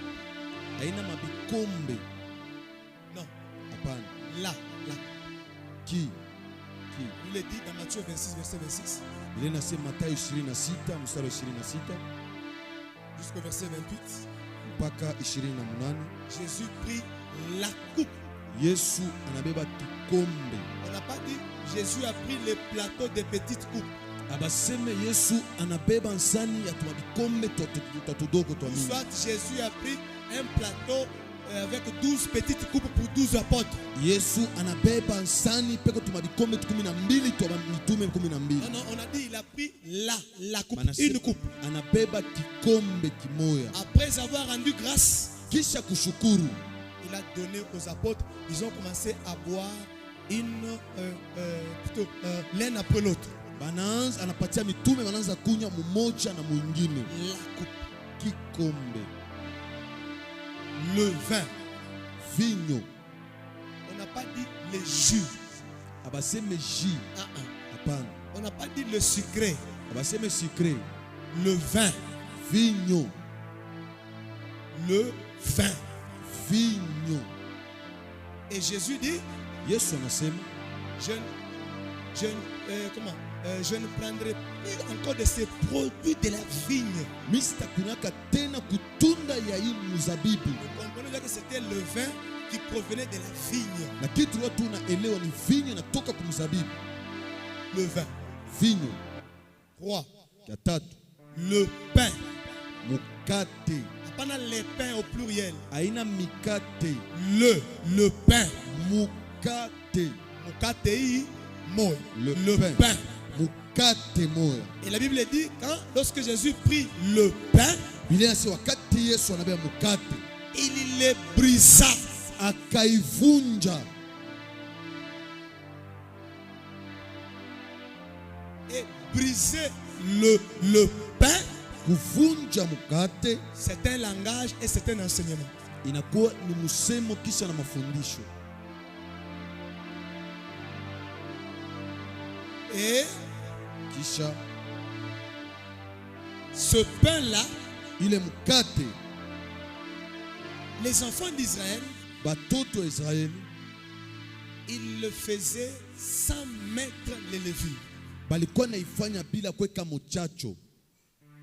aina mabikombe, Non, hapana. là. Ki Il est dit dans Matthieu 26, verset 26, ile nasema Mathayo 26 mstari wa 26 jusqu'au verset 28. mpaka 28. Jésus prit la coupe. Yesu anabeba kikombe. On n'a pas dit Jésus a pris les plateaux des petites coupes. Abaseme Yesu anabeba nsani ya tumabikombe tudogo twa mingi. Soit Jésus a pris un plateau avec 12 petites coupes pour 12 apôtres. Yesu anabeba nsani peko tumabikombe 12 twa mitume 12. Non, non, on a dit il a pris la coupe, Manase, une coupe. anabeba kikombe kimoya. Après avoir rendu grâce, Kisha kushukuru, il a donné aux apôtres. Ils ont commencé à boire l'un après l'autre. banaanza anapatia mitume, wanaanza kunywa mmoja na mwingine. La coupe, Kikombe, le vin. vinyo. On n'a pas dit le jus. Abaseme jus, hapana. On n'a pas dit le sucré. Abaseme sucré, Le vin. vinyo, Le vin. vinyo. Et Jésus dit, Yesu anasema je ne prendrai plus encore de ces produits de la vigne. Misitakunaka tena kutunda ya hii mzabibu. Vous comprenez que c'était le vin qui provenait de la vigne. Na kitu watu unaelewa ni vinyo inatoka kwa mzabibu. Le vin. Vinyo. 3. Ya tatu. Le pain. Mukate. Hapana les pains au pluriel. Aina mikate. Le pain. Mukate. Mukate moya. Le pain. Mukate moya. Et la Bible dit lorsque Jésus prit le pain, Biblia inasema wakati Yesu anabeba mukate, il le brisa, akaivunja. Et briser le pain, kuvunja mukate, c'est un langage et c'est un enseignement. Inakuwa ni msemo kisha na mafundisho. Et kisha ce pain-là, ile mukate, les enfants d'Israël, batoto Israël, ils le faisaient sans mettre les levures. Balikuwa naifanya bila kuweka muchacho.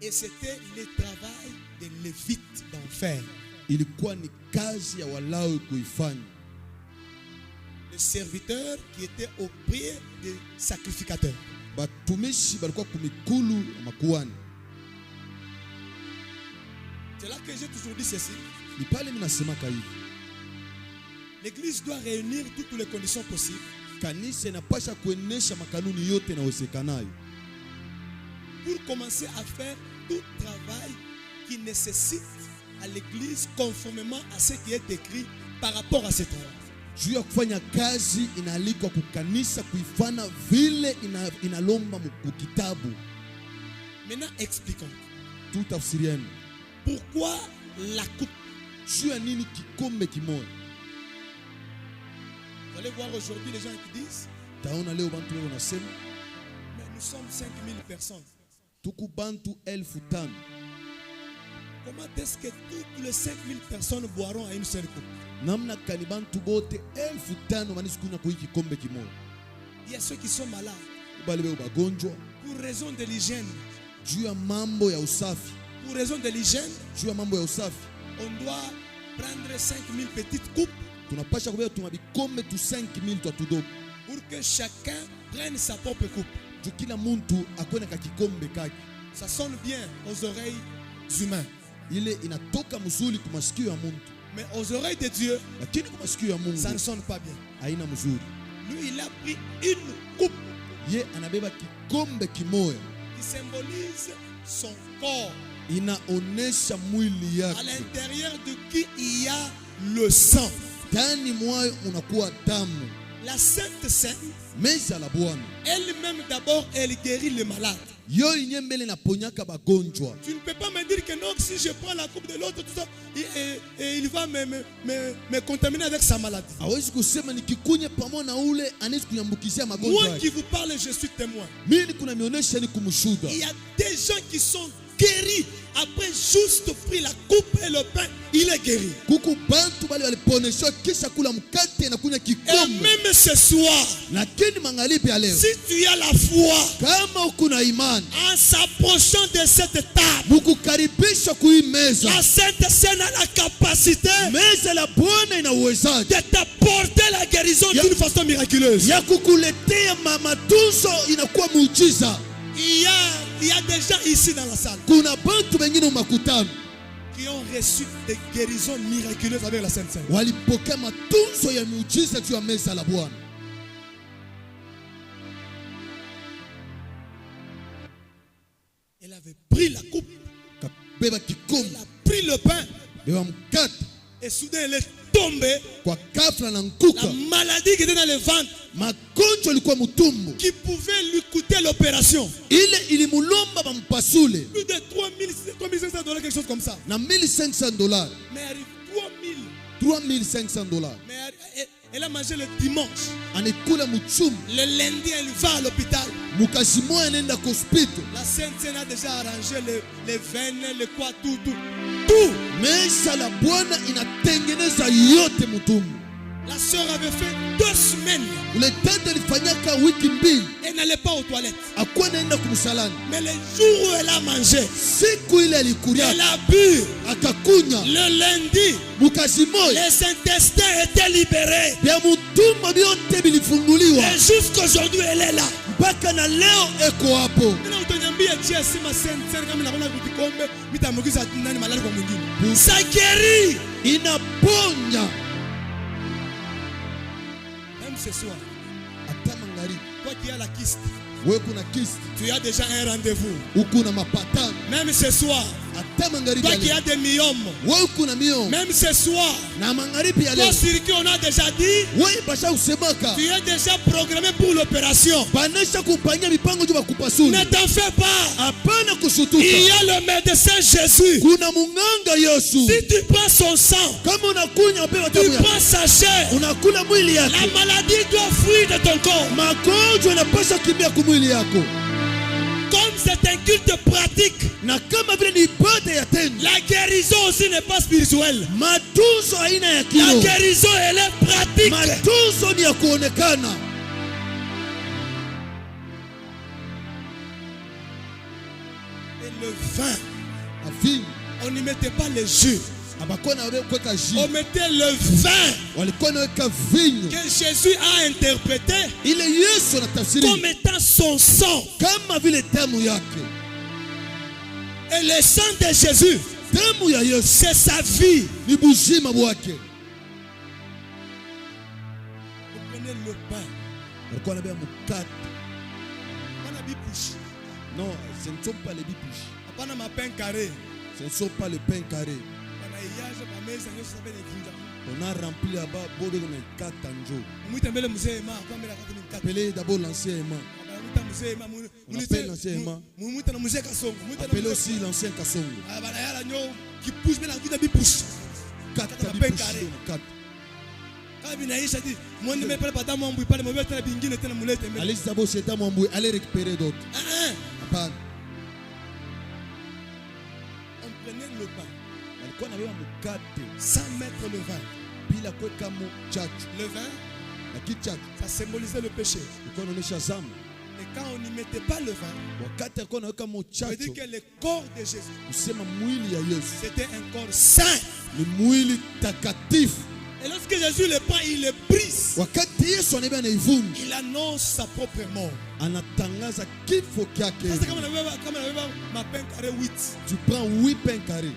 Et c'était le travail des Lévites d'en faire. Ilikuwa ni kazi ya Walawi kuifanya. Le serviteur qui était auprès des sacrificateurs. Batumishi balikuwa kumikulu ya makuhani. C'est là que j'ai toujours dit ceci. Ni pale minasemaka hivi. L'église doit réunir toutes les conditions possibles. Kanisa inapasha kuenesha makanuni yote yanayowezekanayo. Pour commencer à faire tout travail qui nécessite à l'église conformément à ce qui est écrit par rapport à ce travail. Juu ya kufanya kazi inaalikwa kukanisa kuifanya vile inalomba mukitabu. Maintenant expliquons. Tout tafsirieni. Pourquoi la coupe? Juu ya nini kikombe kimoja? Vous allez voir aujourd'hui les gens qui disent, taona leo bantu leo nasema, mais nous sommes 5000 personnes. Tuku bantu 1500. Comment est-ce que toutes les 5000 personnes boiront à une seule coupe? Namna kani bantu bote 1500 manisikunywa kwa kikombe kimoja. Il y a ceux qui sont malades. Bale beo bagonjwa. Pour raison de l'hygiène. Juu ya mambo ya usafi. Pour raison de l'hygiène. Juu ya mambo ya usafi. On doit prendre 5000 petites coupes. Tunapasha kubeba tumabikombe tu 5000 tu tudogo. Pour que chacun prenne sa propre coupe. Juu kila muntu akwena ka kikombe kake. Ça sonne bien aux oreilles humaines. Ile inatoka mzuri kwa masikio ya muntu. Mais aux oreilles de Dieu, lakini kwa masikio ya Mungu ça ne sonne pas bien. Haina mzuri. Lui, il a pris une coupe. Ye anabeba kikombe kimoja. Qui symbolise son corps. Inaonesha mwili yake. À l'intérieur de qui il y a le sang. Ndani mwayo unakuwa damu. La Sainte Seine, meza la Bwana, elle-même d'abord, elle guérit les malades. Yo inyembele na ponyaka bagonjwa. Tu ne peux pas me dire que non, si je prends la coupe de l'autre, tout ça, et il va me contaminer avec sa maladie. Hawezi kusema nikikunye pamoja na ule anaweza kunyambukizia magonjwa. Moi qui vous parle, je suis témoin. Mimi kuna mionyesha ni kumshuhuda. Il y a des gens qui sont guéris après juste pris la coupe et le pain, il est guéri. Kuku bantu bali waliponesha kisha kula mkate na kunywa kikombe. Et même ce soir, lakini magharibi ya leo, si tu as la foi, kama ukuna imani, en s'approchant de cette table, mukukaribisha kui meza, la Sainte Seine a la capacité, meza la Bwana ina uwezaji de t'apporter la guérison d'une façon miraculeuse. Ya kukuletea matunzo inakuwa muujiza. Il y a des gens ici dans la salle kuna bantu wengine makutano qui ont reçu des guérisons miraculeuses avec la Sainte Seine. Walipokea matunzo ya muujiza juu ya meza la Bwana. Elle avait pris la coupe, kabeba kikombe, elle a pris le pain, beba mkate, et soudain elle est tombée. Kwa ghafla na nkuka, la maladie qui était dans le ventre, magonjwa ilikuwa mtumbo, qui pouvait lui coûter l'opération, ile ilimulomba bampasule plus de 3500 $, quelque chose comme ça. Na $1,500. Mais arrive 3,500 $. Mais elle a mangé le dimanche. Anikula muchumba. Le lundi, elle va à l'hôpital. Mukazi moya nenda kwa hospital. La Sainte Seine a déjà arrangé les veines, les quoi, tout. Meza la Bwana inatengeneza yote mutumbo. La sœur avait fait 2 semaines. Ule dada alifanyaka wiki mbili. Elle n'allait pas aux toilettes. Hakuwa anaenda kumsalani. Mais le jour où elle a mangé, Siku ile alikuria. elle a bu. Akakunya. Le lundi, Mukazi moja. les intestins étaient libérés. Bya mutumba byote bilifunguliwa. Et jusqu'aujourd'hui, elle est là. Mpaka na leo eko hapo. Ça guérit. Inaponya. Même ce soir, Ata magharibi. toi qui as la kyste, Wewe kuna kisti. tu as déjà un rendez-vous. Uko na mapatano. Même ce soir, Ata magharibi. toi qui as des myomes, Wewe kuna mio. même ce soir, Na magharibi ya toi leo. sur qui on a déjà dit, Wewe basha usemaka. tu es déjà programmé pour l'opération. Banesha kupanya mipango juu bakupasuli. Ne t'en fais pas. Hapana kushutuka. Il y a le médecin Jésus. Kuna munganga Yesu. Si tu prends son sang, Kama unakunya upewa tu damu yake. prends sa chair, Unakula mwili la yake. maladie doit fuir de ton corps. Magonjwa yanapaswa kimbia kumwili yako. Comme c'est un culte pratique, Na kama vile ni ibada ya tendo. la guérison aussi n'est pas spirituelle. Matunzo aina ya La kiroho. guérison, elle est pratique. Matunzo ni ya kuonekana. Et le vin, Avini. on n'y mettait pas le jus. Abakuwa na kuweka On jus. mettait le vin Walikuwa naweka vinyo. que Jésus a interprété Ile Yesu anatafsiri comme étant son sang. kama vile damu yake. Et le sang de Jésus, Damu ya Yesu c'est sa vie. ni buzima bwake. Vous prenez le pain. Walikuwa wanabeba mkate. On a bipouche. Non, ce ne sont pas les bipouches. On a ma pain carré. Ce ne sont pas les pains carrés. On a yage, ma mesa, on s'appelle les vunja. On a rempli là-bas bodo comme un katanjo. Mouita mbele mzee ma, kwa mbele akati mkate. Appelez d'abord l'ancien aimant. Mouita mzee ma, On appelle l'ancien aimant. mouita na mzee kasongo. Appelez aussi l'ancien kasongo. Bana yala nyo qui pousse mais la vie de bipouche. Kata pain bipouche carré. na kata. Quand binaisha dit, moi ne me parle pas dans mon bouille, pas le mauvais temps bingine tena mulete mbele. Allez d'abord chez ta mwamboué, allez récupérer d'autres. Hapana. On prenait le pain Walikuwa wanabeba mkate sans mettre le vin. bila kuweka chachu. Le vin, Na kichachu ça symbolisait le péché. ilikuwa inaonyesha zambi. Et quand on n'y mettait pas le vin, Wakati alikuwa anaweka ça veut dire chachu, que le corps de Jésus, kusema mwili ya Yesu c'était un corps saint. ni mwili takatifu. Et lorsque Jésus le prend, il le brise. Wakati Yesu anabeba anaivunja, Il annonce sa propre mort. anatangaza kifo kyake. Sasa kama nabeba ma pain carré 8. Tu prends 8 pains carrés.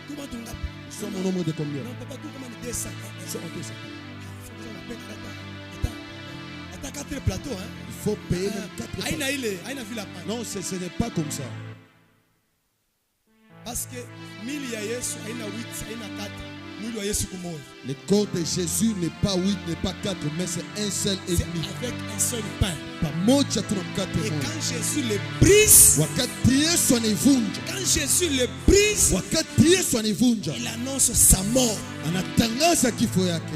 Comment tu l'as? Ils sont au nombre de combien? Non, papa, tout comment il descend. Ils sont au dessin. Attends, 4 plateaux, hein? Il faut payer même 4 Aïna pains. ile, aïna vu la pain. Non, ce n'est pas comme ça. Parce que 1000 ya Yesu, aïna 8, aïna 4. Mwili wa Yesu kumoja. Le corps de Jésus n'est pas 8, n'est pas 4, mais c'est un seul et C'est demi. avec un seul pain. Pamoja tuna mkate Et mmoja. quand Jésus le brise, Wakati Yesu anaivunja, quand Jésus le brise, wakati Yesu anaivunja, il annonce sa mort. anatangaza kifo yake.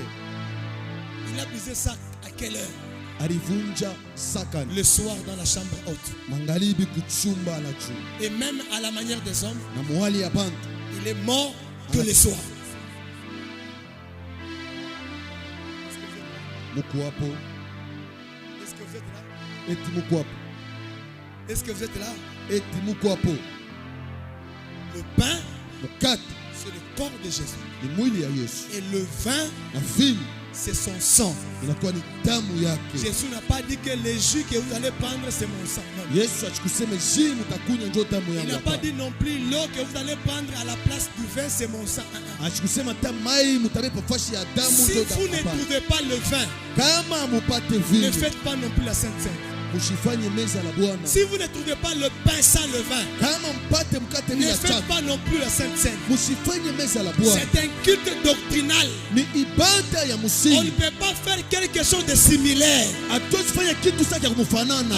Il a brisé ça à quelle heure? Alivunja sakani. Le soir dans la chambre haute. Magharibi kuchumba la juu. Et même à la manière des hommes, Na mwali ya bantu. il est mort que le soir. Muko hapo. Est-ce que vous êtes là? Eti muko hapo. Est-ce que vous êtes là? Eti muko hapo. Le pain, Mkate c'est le corps de Jésus. ni mwili ya Yesu. Et le vin, Na vini c'est son sang. inakuwa ni damu yake. Jésus n'a pas dit que le jus que vous allez prendre, c'est mon sang. Non. Yesu achikuseme jini mutakunya njo damu Il yangu n'a pas hapa. dit non plus l'eau que vous allez prendre à la place du vin, c'est mon sang. Achikusema ta mai mutabepa fashi ya damu Si njo vous ne damu hapa. trouvez pas le vin, Kama mupate ne vini, faites pas non plus la Sainte Seine. mushifanye meza la Bwana. Si vous ne trouvez pas le pain sans le vin, Kama mpate mkate ne bila faites chachu, pas non plus la Sainte Seine. mushifanye meza la Bwana. C'est un culte doctrinal. Ni ibada ya On ne msingi. peut pas faire quelque chose de similaire. Hatuwezi fanya kitu sasa cha kumfanana.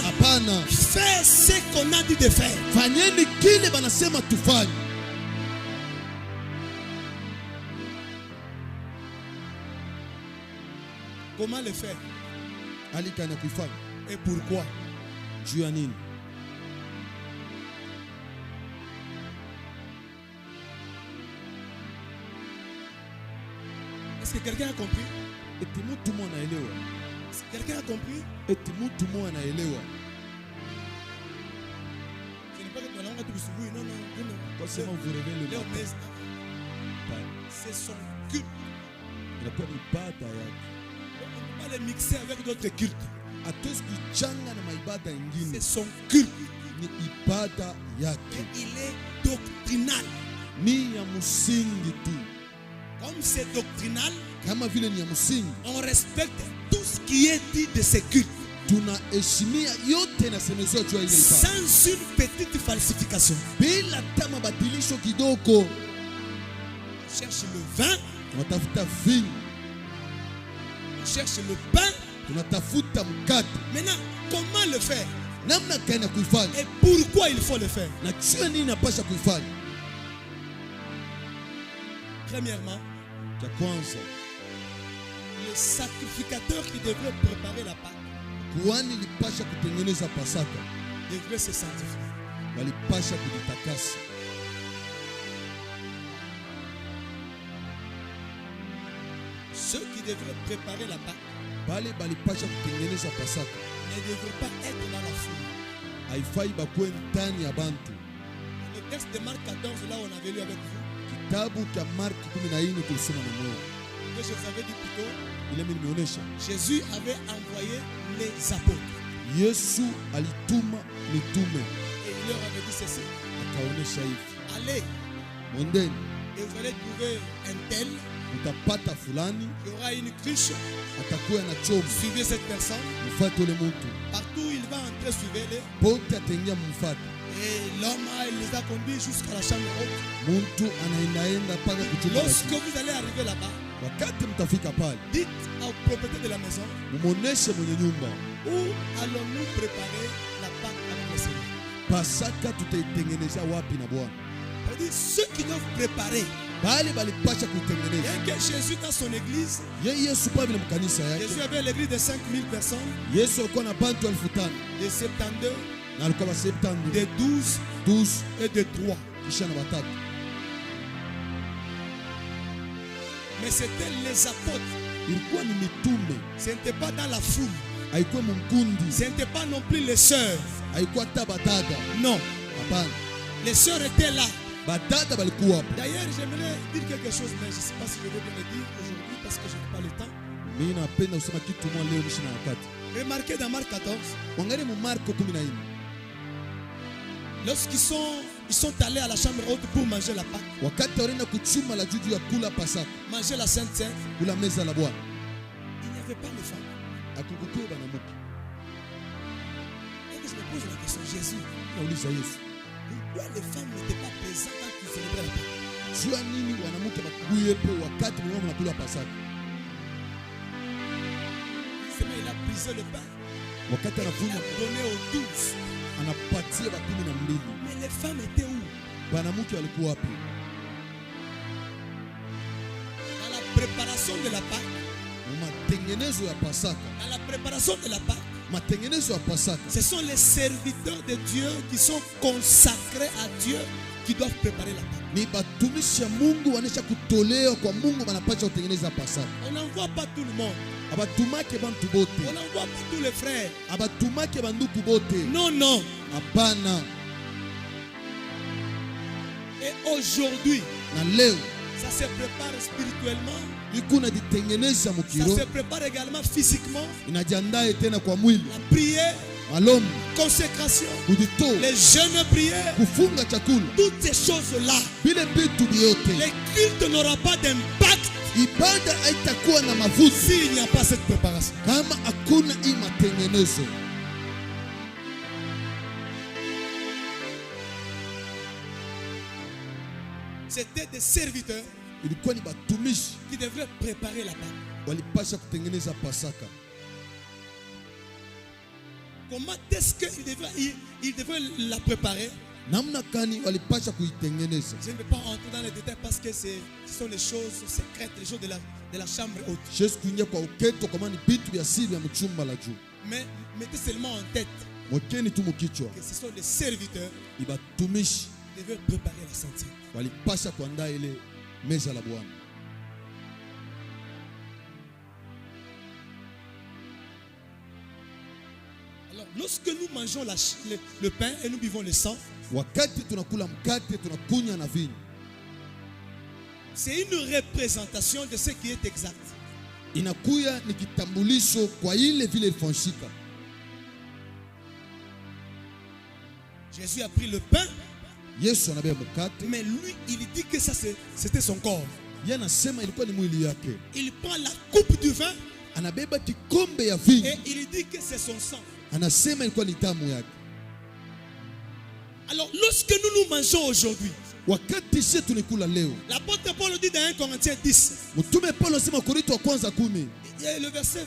Hapana. Fais ce qu'on a dit de faire. Fanyeni kile banasema tufanye. Comment le faire? Alikana kuifanya. Et pourquoi? Juu ya nini? Est-ce Est-ce que quelqu'un a compris? eti mtu mmoja anaelewa, Est-ce que quelqu'un a compris? eti mtu mmoja anaelewa. Ce n'est pas que tu as tout soubu, non, non, non. Kwa sema vous révélez le Léo matin. Nesta, c'est son culte. Inakuwa ni ibada yake. On ne peut pas les mixer avec d'autres cultes. Hatuwezi kuchanga na maibada C'est ingine, son culte. ni ibada Et yake, il est doctrinal. ni ya msingi tu. Comme c'est doctrinal, Kama vile ni ya msingi, on respecte tout ce qui est dit de ces cultes. tunaheshimia yote inasemezwa juu ya ile ibada Sans une petite falsification. bila hata mabadilisho kidogo. On cherche le vin, Tunatafuta vinyo, on cherche le pain. tunatafuta mkate. Maintenant, comment le faire? Namna gani ya kuifanya Et pourquoi il faut le faire? na jua nini napasha kuifanya? Premièrement, Cha kwanza, le sacrificateur qui devrait préparer la Pâque kuhani lipasha kutengeneza Pasaka, devrait se sanctifier. walipasha kujitakasa. Ceux qui devraient préparer la Pâque Bale balipasha kutengeneza Pasaka ne devraient pas être dans la foule. haifai bakuwe ndani ya bantu. Le texte de Marc 14, là où on avait lu avec vous, Kitabu cha Marko 14 tulisoma na mwewe que je vous avais dit plus tôt, ile mimi nimeonyesha. Jésus avait envoyé les apôtres. Yesu alituma mitume Et il leur avait dit ceci: akaonyesha hivi, allez, mondeni et vous allez trouver un tel utapata fulani qui aura une cruche. atakuwa na chombo, Suivez cette personne. mfuate ule mtu Partout où il va entrer, suivez-le. pote, ataingia mfuate. Et l'homme, il les a conduits jusqu'à la chambre haute. Muntu anaendaenda mpaka kuchumba la Lorsque juu. vous allez arriver là-bas, Wakati mtafika pale, dites au propriétaire de la maison: mumuoneshe mwenye nyumba, où allons-nous préparer la Pâque avec le Seigneur? Pasaka tutaitengeneza wapi na Bwana? C'est-à-dire, ceux qui doivent préparer. Bale balipasha kuitengeneza. Et que Jésus, dans son église, Ye Yesu pa vile mkanisa yake, Jésus avait l'église de 5000 personnes, Yesu alikuwa na bantu 5,000 de 72, na alikuwa ba 70, de 12 12 et de 3. kisha na batatu. Mais c'était les apôtres. Ilikuwa ni mitume, Ce n'était pas dans la foule. haikuwa mkundi, Ce n'était pas non plus les sœurs. haikuwa hata badada. Non. Hapana, Les sœurs étaient là. badada balikuwa hapo. D'ailleurs, j'aimerais dire quelque chose, mais je ne sais pas si je vais bien le dire aujourd'hui parce que je n'ai pas le temps. Mimi napenda kusema kitu moja leo nishi na wakati. Remarquez dans Marc 14, Wangalie mu Marko 14. lorsqu'ils sont allés à la chambre haute pour manger la Pâque, Wakati walienda kuchuma la juju ya kula Pasaka, manger la Sainte Seine, kula meza la Bwana, il n'y avait pas de femmes. akukukuwa banamuke. Et que je me pose la question, Jésus, Nauliza Yesu, pourquoi les femmes n'étaient pas présentes quand tu célébrais la Pâque? jua nini wanamuke bakuyepo wakati mwa mnakula Pasaka? Seulement, il a brisé le pain, Wakati il anakunywa a donné aux 12. anapatia ba 12. Mais les femmes étaient où? Banamuke walikuwa wapi? Dans la préparation de la Pâque, Matengenezo ya Pasaka, dans la préparation de la Pâque, matengenezo ya Pasaka, ce sont les serviteurs de Dieu qui sont consacrés à Dieu qui doivent préparer la Pâque. ni batumishi ya Mungu wanesha kutolewa kwa Mungu, banapasha kutengeneza Pasaka. On n'envoie pas tout le monde. Abatumake bantu On bote, n'envoie pas tous les frères. abatumake banduku bote, Non, non. hapana. Et aujourd'hui, Na leo ça se prépare spirituellement. iko najitengeneza Ça mukiro, se prépare également physiquement. inajiandae tena kwa mwili, La prière, malombi, consécration, kujitoa, les jeûnes prières, kufunga chakula, toutes ces choses-là. vile vitu vyote. Les cultes n'auront pas d'impact Ibada haitakuwa na mavuto s'il n'y a pas cette préparation. kama hakuna hii matengenezo. C'était des serviteurs Ilikuwa ni batumishi qui devraient préparer la Pâque. walipasha kutengeneza Pasaka. Comment est-ce qu'ils devraient la préparer? Namna gani walipasha kuitengeneza? Je ne vais pas entrer dans les détails parce que ce sont les choses secrètes, les choses de la chambre haute. Yesu kuingia kwa uketo kama ni vitu vya siri vya mchumba la juu. Mais mettez seulement en tête Mwekeni tu mukichwa, que ce sont les serviteurs ni batumishi qui devaient préparer la Sainte Seine. walipasha kuandaa ile meza la Bwana. lorsque nous mangeons le pain et nous buvons le sang, wakati tunakula mkate tunakunywa na vinyo, c'est une représentation de ce qui est exact. inakuya ni kitambulisho kwa ile vile ilifanyika. Jésus a pris le pain, Yesu anabeba mkate, mais lui, il dit que ça c'était son corps. yeye anasema ilikuwa ni mwili yake. Il prend la coupe du vin Anabeba kikombe ya vinyo, et il dit que c'est son sang. anasema ilikuwa ni damu yake. Alors, lorsque nous mangeons aujourd'hui, Wakati sisi tunikula leo, l'apôtre Paul dit dans 1 Corinthiens 10, mtume Paulo anasema Korinto wa kwanza 10, et le verset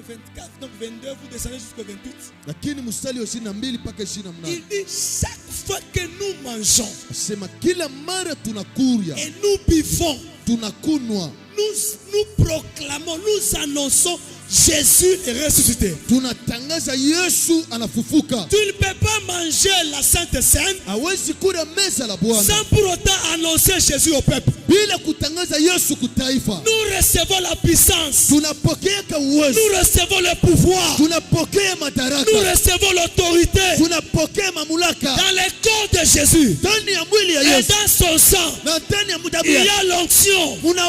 24, donc 22, vous descendez jusqu'au 28. lakini mstari wa 22 mpaka 28. Il dit, chaque fois que nous mangeons Asema kila mara tunakuria, et nous buvons, tunakunwa, nous proclamons, nous annonçons Jésus est ressuscité. tunatangaza Yesu anafufuka. Tu ne peux pas manger la Sainte Seine Hawezi kula meza la Bwana sans pour autant annoncer Jésus au peuple. bila kutangaza Yesu kutaifa. Nous recevons la puissance, Tunapokea uwezo, nous recevons le pouvoir, tunapokea nous madaraka, recevons l'autorité tunapokea mamlaka dans le corps de Jésus ndani ya mwili ya et Yesu dans son sang. na ndani ya damu Il y yake. a l'onction, Muna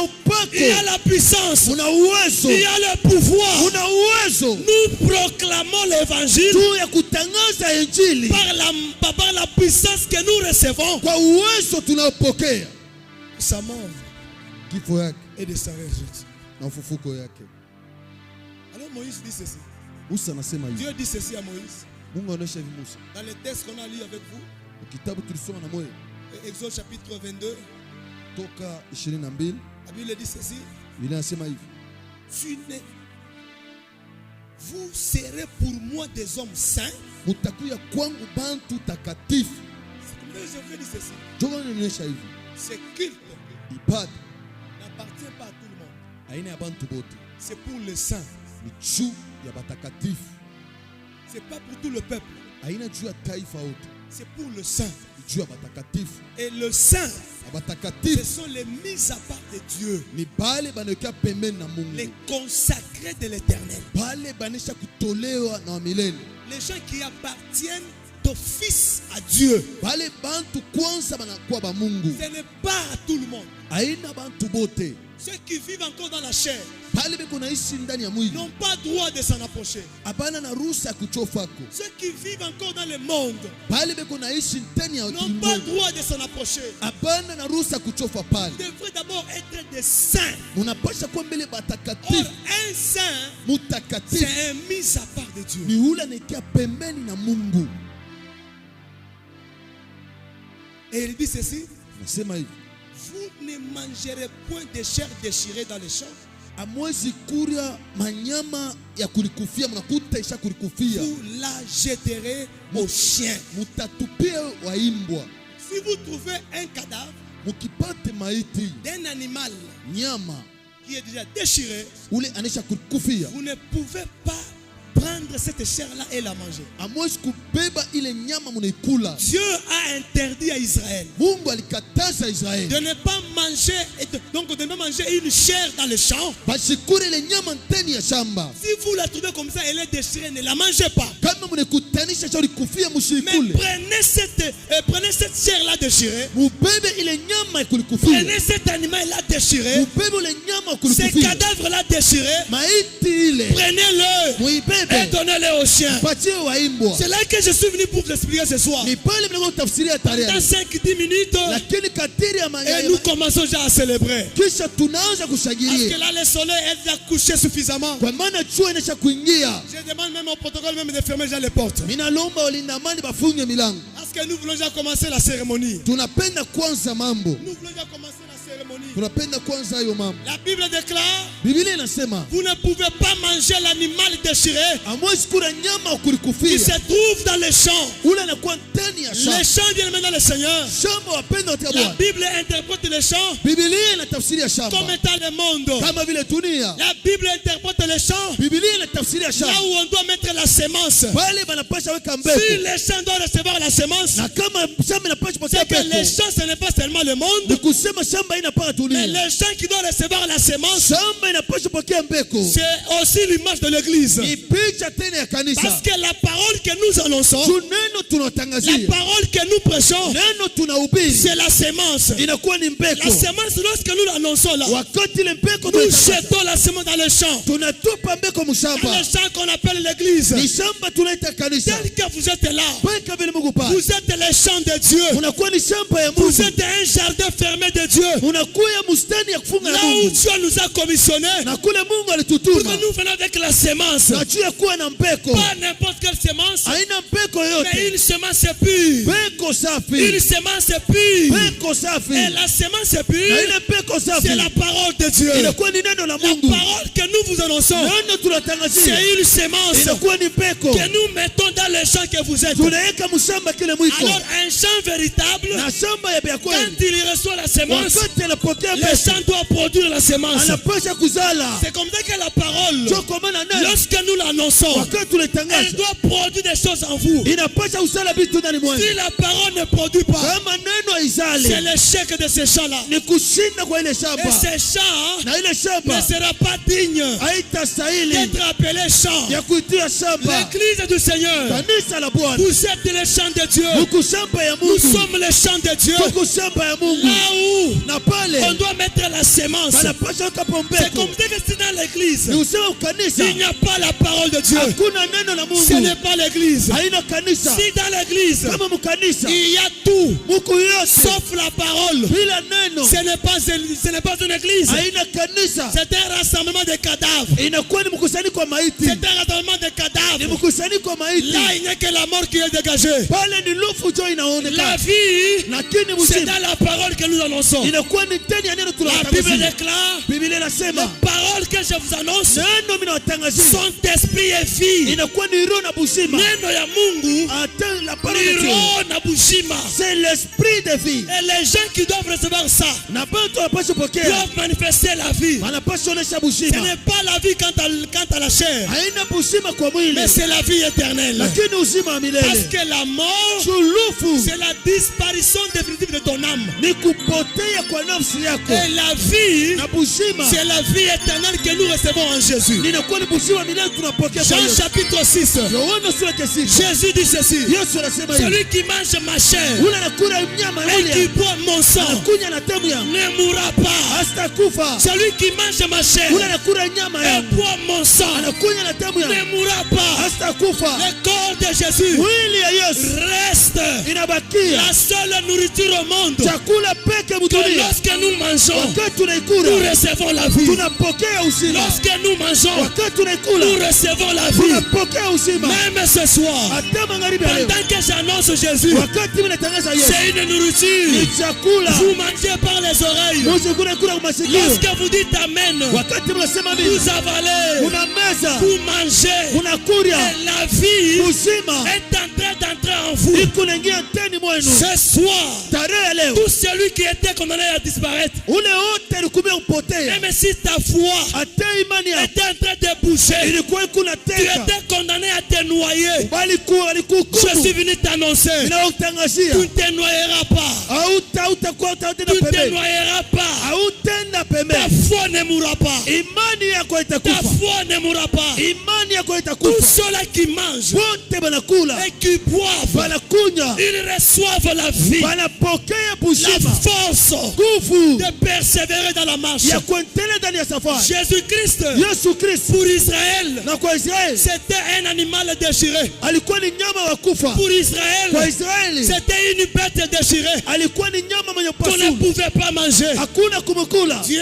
il y a upako, la puissance, muna uwezo, il y a le pouvoir. muna uwezo Nous proclamons l'évangile juu ya kutangaza injili par la puissance que nous recevons. kwa uwezo tunaopokea Sa mort kifo yake et de sa résurrection. na ufufuko yake. Alors Moïse dit ceci. Musa anasema hivi, Dieu dit ceci à Moïse. Mungu anaonyesha hivi Musa, Dans le texte qu'on a lu avec vous, kitabu tulisoma na moyo Exode chapitre 22, toka 22, la Bible dit ceci. Biblia inasema hivi, Vous serez pour moi des hommes saints. mutakuya kwangu bantu takatifu. C'est comme je veux dire ceci. Joga anaonyesha hivi, Ce culte ibada n'appartient pas à tout le monde. aina ya bantu bote, C'est pour les saints. ni juu ya batakatifu, C'est pas pour tout le peuple. aina juu ya taifa wote, C'est pour le saint. ni juu ya batakatifu. Et le saint, Na ce batakatifu sont les mises à part de Dieu, ni bale banaweka pembeni na Mungu, les consacrés de l'éternel. bale banesha kutolewa na wa milele, Les gens qui appartiennent d'office à Dieu. bale bantu kwanza banakuwa ba Mungu, Ce n'est pas à tout le monde. aina bantu bote, Ceux qui vivent encore dans la chair bale beko naishi ndani ya mwili, n'ont pas droit de s'en approcher. abana na ruhusa ya kuchofako, Ceux qui vivent encore dans le monde bale beko naishi ndani ya n'ont pas ulimwengu, droit de s'en approcher. abana na ruhusa ya kuchofa pale. Vous devrez d'abord être des saints. Munapasha kuwa mbele Or, batakatifu. un saint, Mutakatifu c'est un mis à part de Dieu. ni ule anaekia pembeni na Mungu. Et il dit ceci. Nasema hivi, Vous ne mangerez point de chair déchirée dans les champs. amwezi kuria manyama ya kulikufia, mnakuta isha kulikufia, Vous la jetterez aux chiens. mutatupia waimbwa. Si vous trouvez un cadavre Mukipate maiti d'un animal nyama qui est déjà déchiré, ule anesha kulikufia, vous ne pouvez pas prendre cette chair-là et la manger. amwezi kubeba ile nyama munaikula. Dieu a interdit à Israël Mungu alikataza de Israeli ne pas manger, donc de ne pas manger une chair dans le champ. basikure ile nyama ndani ya shamba. Si vous la trouvez comme ça, elle est déchirée, ne la mangez pas. Kama munakutanisha cha ulikufia, Mais musikule, prenez cette chair-là déchirée. mubebe ile nyama ya kulikufia, Prenez cet animal-là déchiré. mubebe ile nyama ya Ces kulikufia, cadavres-là déchirés. maiti ile Prenez-le muibebe, et donnez-le aux chiens. patie waimbwa. C'est là que je suis venu pour vous expliquer ce soir. Ni pale mnago tafsiria Dans tarehe, 5-10 minutes, lakini katiri ya et manyaya nous commençons déjà à célébrer. kisha tunaanza Parce que kushangilia, là, le soleil est déjà couché suffisamment. kwa maana jua inaisha kuingia. Je demande même au protocole même de fermer déjà les portes. Minalomba walinda amani bafunge milango. Parce que nous voulons déjà commencer la cérémonie. Tunapenda kwanza mambo, Nous voulons déjà commencer la cérémonie. tunapenda kwanza hayo mambo. La Bible déclare, Biblia inasema vous ne pouvez pas manger l'animal déchiré amwezi kula nyama qui kulikufia, se trouve dans les champs. ule anakuwa ndani ya Les shamba. champs viennent maintenant le Seigneur. Shamba wapenda watia La Bwana. Bible interprète les champs Biblia inatafsiria shamba comme étant le monde. kama vile dunia. La Bible interprète les champs Biblia inatafsiria là shamba où on doit mettre la sémence. pale banapasha weka Si mbegu, les champs doivent recevoir la sémence, na kama shamba inapasha c'est pokea que les mbegu, champs, ce n'est pas seulement le monde, ni kusema shamba inapaka Mais tulia. les gens qui doivent recevoir la sémence, Shamba inapaswa pokea mbeko. c'est aussi l'image de l'église. Ni picha tena ya Parce kanisa. que la parole que nous annonçons, Tuneno la tunatangazia. parole que nous prêchons, Neno tunahubiri. c'est la sémence. Inakuwa ni La mbeko. sémence, lorsque nous l'annonçons là, Wakati ile mbeko nous tunatangaza, jetons la sémence dans le champ. tunatupa mbeko Dans mshamba. le champ qu'on appelle l'église. Ni shamba tunaita kanisa. Tel que vous êtes là, Peka vile Mungu pa. vous êtes les champs de Dieu. Unakuwa ni shamba ya Vous Mungu. êtes un jardin fermé de Dieu. Unakuwa mustani ya kufunga ya Là où Mungu. Dieu nous a commissionné Na kule Mungu pour alitutuma. que nous venions avec la sémence. Na juu ya kuwa na mbeko. Pas n'importe quelle sémence, Haina mbeko mais yote. une sémence pure. Mbeko Une safi. sémence pure. Mbeko safi. Et la sémence Na pure, ile mbeko safi. c'est la parole de Dieu. La Inakuwa ni neno la Mungu. parole que nous vous annonçons, Neno tunatangazia. c'est une sémence Inakuwa ni mbeko. que nous mettons dans le champ que vous êtes. Tunaweka mshamba kile mwiko. Alors un champ véritable, Na shamba ya quand kweli. il reçoit la sémence, Wakati anapokea le mbeko. champ doit produire la sémence. Anapasha kuzala. C'est comme ça que la parole, Ndio kwa maana neno. lorsque nous l'annonçons, Wakati elle tulitangaza. doit produire des choses en vous. Inapasha usala vitu ndani mwenu. Si la parole ne produit pas, Kama neno c'est haizali. l'échec de ces champs-là. Ni kushinda kwa ile Et shamba. ces champs Na ile ne shamba sera pas digne haitastahili d'être appelé champ. ya kuitia shamba. L'église du Seigneur, Kanisa la Bwana. vous êtes les champs de Dieu. Muku shamba ya Nous Mungu. sommes les champs de Dieu. Tuko shamba ya Mungu. Là où Na pale on doit mettre la sémence. banapasha weka C'est pombeko. comme ça que c'est dans l'église. Ni usema kanisa. Il n'y a pas la parole de Dieu. Hakuna neno la Ce Mungu. n'est pas l'église. Haina kanisa. Si dans l'église, Kama mukanisa. il y a tout, Muku yote. sauf la parole, Bila neno. ce n'est pas une église. Haina kanisa. C'est un rassemblement de cadavres. Inakuwa ni mkusanyiko wa maiti. C'est un rassemblement de Ni cadavres. mkusanyiko wa maiti. Là, il n'y a que la mort qui est dégagée. Pale ni lufu jo La inaonekana. vie, Lakini c'est mzima dans la parole que nous annonçons. inakuwa ni ndani ya neno La Bible tunatangazia. déclare, Biblia les inasema paroles que je vous annonce neno mimi nawatangazia sont esprit et vie. inakuwa ni roho na buzima. Neno ya Mungu Attends la parole ni de Dieu. roho na buzima. C'est l'esprit de vie. Et les gens qui doivent recevoir ça Na bantu wanapaswa pokea. doivent manifester la vie. Wanapaswa onesha Ce buzima. n'est pas la vie quant à la chair, Haina buzima kwa mwili. mais c'est la vie éternelle. Lakini uzima wa Parce milele. que la mort, Chulufu c'est la disparition définitive de ton âme. ni kupotea kwa nafsi yako. Et la vie, Na buzima c'est la vie éternelle que nous recevons en Jésus. ninakuwa ni buzima wa milele tunapokea kwa Jean Yesu. chapitre 6, Yohana sura ya 6. Jésus dit ceci: Yesu anasema hivi. celui qui mange ma chair Ule anakula mnyama et qui ule. boit mon sang Anakunya na damu yangu. ne mourra pas. Hatakufa. Celui qui mange ma chair Ule anakula nyama et yangu. boit mon sang Anakunya na damu ne yangu. mourra pas. Hatakufa. Le corps de Jésus Mwili ya Yesu reste inabakia la seule nourriture au monde. chakula peke Que mdunia. lorsque nous mangeons, Wakati nous tunaikula recevons la vie. tunapokea uzima. Lorsque nous mangeons, Wakati tunaikula nous recevons la vie. tunapokea uzima. Même ce soir, Hata magharibi ya leo, pendant que j'annonce Jésus, wakati mimi natangaza Yesu c'est une nourriture. ni chakula. Vous mangez par les oreilles. Msikule kula kwa masikio. Lorsque vous dites Amen, Wakati mnasema mimi vous avalez, una meza, vous mangez. una kuria Et la vie uzima est en train d'entrer en vous. iko naingia ndani mwenu. Ce soir, Tarehe ya leo tout celui qui était condamné à disparaître, ule wote alikumia kupotea. même si ta foi Hata imani yako était en train de boucher, ilikuwa iko na tu teka, étais condamné à te noyer. bali Je suis alikuhukumu. venu t'annoncer, Ninakutangazia tu ne te noyeras pas. hautakuwa utaenda Tu ne te pembeni, noyeras pas. hautaenda Ta pembeni. foi ne mourra pas. Imani yako Ta itakufa, foi ne mourra pas. imani yako Tous itakufa. ceux-là qui mangent Wote banakula et qui boivent, banakunywa, ils reçoivent la vie, banapokea la buzima, force nguvu de persévérer dans la marche. ya kuendelea ndani ya safari. Jésus-Christ, Yesu Kristo pour Israël, na kwa Israeli c'était un animal déchiré. alikuwa ni nyama wa kufa. Pour Israël, Kwa Israeli c'était une bête déchirée alikuwa ni nyama mwenye qu'on ne pasumu, pouvait pas manger. hakuna kumkula. Dieu,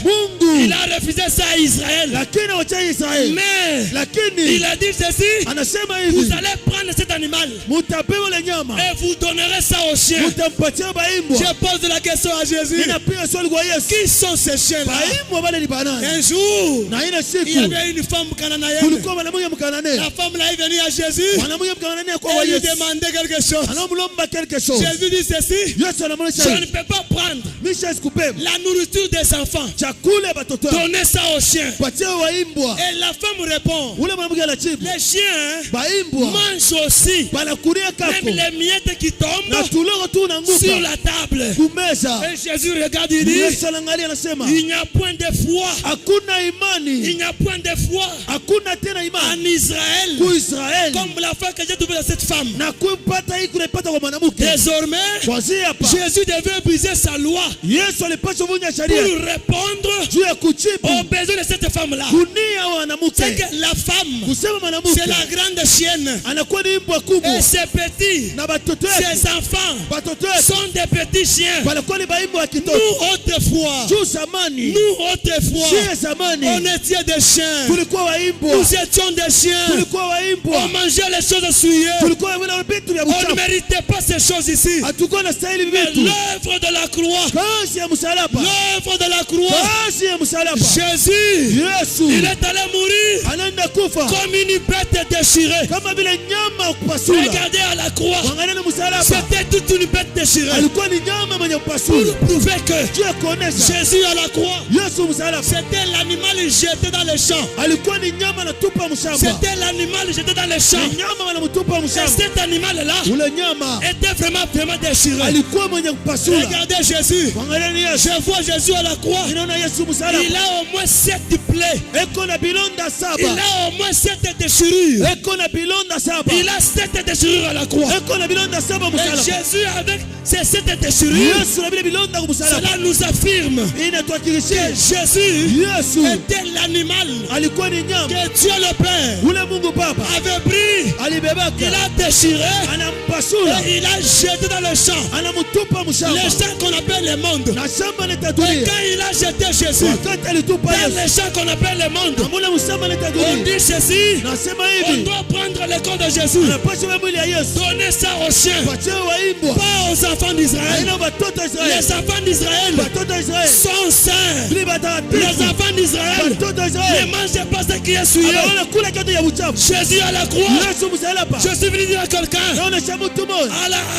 Mungu il a refusé ça à Israël. lakini wacha Israeli, Mais lakini il a dit ceci: anasema vous hivi, allez prendre cet animal mutapewa ile nyama, et vous donnerez ça aux chiens. mutampatia baimbwa. Je pose la question à Jésus: Ninapiga swali kwa Yesu, qui sont ces chiens-là? baimbwa wale ni banani? Un jour, Na ile il y siku avait une femme cananéenne. kulikuwa mwanamke mkanane. La femme là est venue à Jésus. Mwanamke mkanane kwa Elle lui Yesu. demandait quelque chose. Anamlomba quelque chose. Jésus dit ceci. Yesu anamwonyesha Je ne hivi. peux pas prendre Misha sikupema. la nourriture des enfants. Chakula ya batoto. Donnez ça aux chiens. Patia waimbwa. Et la femme répond. Ule mwanamke anajibu. Les chiens Baimbwa. mangent aussi. Banakulia kako. Même les miettes qui Na tombent tuloko tu unanguka. sur la table. Kumeza. Et Jésus regarde, il dit, Yesu anaangalia anasema. il n'y a point de foi. Hakuna Il imani. n'y a point de foi Hakuna tena en imani. Israël. Ku Israeli. Comme la foi que j'ai trouvée dans cette femme. Na kuipata hii kunaipata kwa mwanamke. Désormais, Kwanzia hapa. Jésus devait briser sa loi Yesu alipaswa kuvunja pour sheria répondre juu ya kujibu aux besoins de cette femme-là. kunia C'est wanamke. que la femme, Kusema c'est la mwanamke grande chienne. anakuwa ni mbwa kubwa Et ses petits, na batoto yake. ses enfants Batoto yake sont des petits chiens. wanakuwa ni baimbwa wa Nous, kitoto. autrefois, Juu zamani, nous, autrefois, shie zamani on était des chiens. tulikuwa waimbwa, Nous étions des chiens. tulikuwa On waimbwa, mangeait les choses souillées. tulikuwa wina vitu vya On ne uchafu. méritait pas ces choses ici. Hatukuwa na stahili Mais vitu. l'œuvre de la croix, Kazi ya msalaba, l'œuvre de la croix, kazi ya msalaba. Jésus, Yesu il est allé mourir anaenda kufa comme une bête déchirée. kama vile nyama kupasula. Regardez à la croix, Wangalia na msalaba, c'était toute une bête déchirée. alikuwa ni nyama mwenye Pour kupasula. prouver que Juu ya kuonesha Jésus à la croix, Yesu msalaba c'était l'animal jeté dans les champs. alikuwa ni nyama natupa mshamba, C'était l'animal jeté dans les champs. ni nyama wanamtupa Et mshamba. cet animal-là Ule nyama était vraiment déchiré. alikuwa mwenye kupasula. Regardez Jésus. Wangalia ni Yesu, Je vois Jésus à la croix. inaona Yesu msalaba, Il a au moins 7 plaies. eko na bilonda Il saba, a au moins 7 déchirures. eko na bilonda saba, Il a 7 déchirures à la croix. eko na bilonda saba Et msalaba. Jésus, avec ces 7 déchirures, Yesu na vile bilonda kumsalaba, cela nous affirme inatuhakikishia que Jésus Yesu était l'animal alikuwa ni nyama que Dieu le Père ule Mungu Baba avait pris. alibebaka, Il a déchiré anampasula, et il a jeté dans le champ. anamtupa mshamba Les champs qu'on appelle le monde. na shamba Et litadunia. quand il a jeté Jésus Wakati alitupa dans Yesu les champs qu'on appelle le monde, na mule mshamba on litadunia, dit ceci: nasema on hivi, doit prendre le corps de Jésus, anapaswa mwili ya Yesu donner ça aux chiens, patia waimbwa, pas aux enfants d'Israël. aina batoto wa Israeli, Les enfants d'Israël batoto wa Israeli sont saints. vile Les batakatifu, enfants d'Israël batoto wa ne Israeli mangent pas ce qui est souillé. anaona kula kitu ya uchafu. Jésus à la croix. Yesu msalaba, Je suis venu dire à quelqu'un naonesha mtu mmoja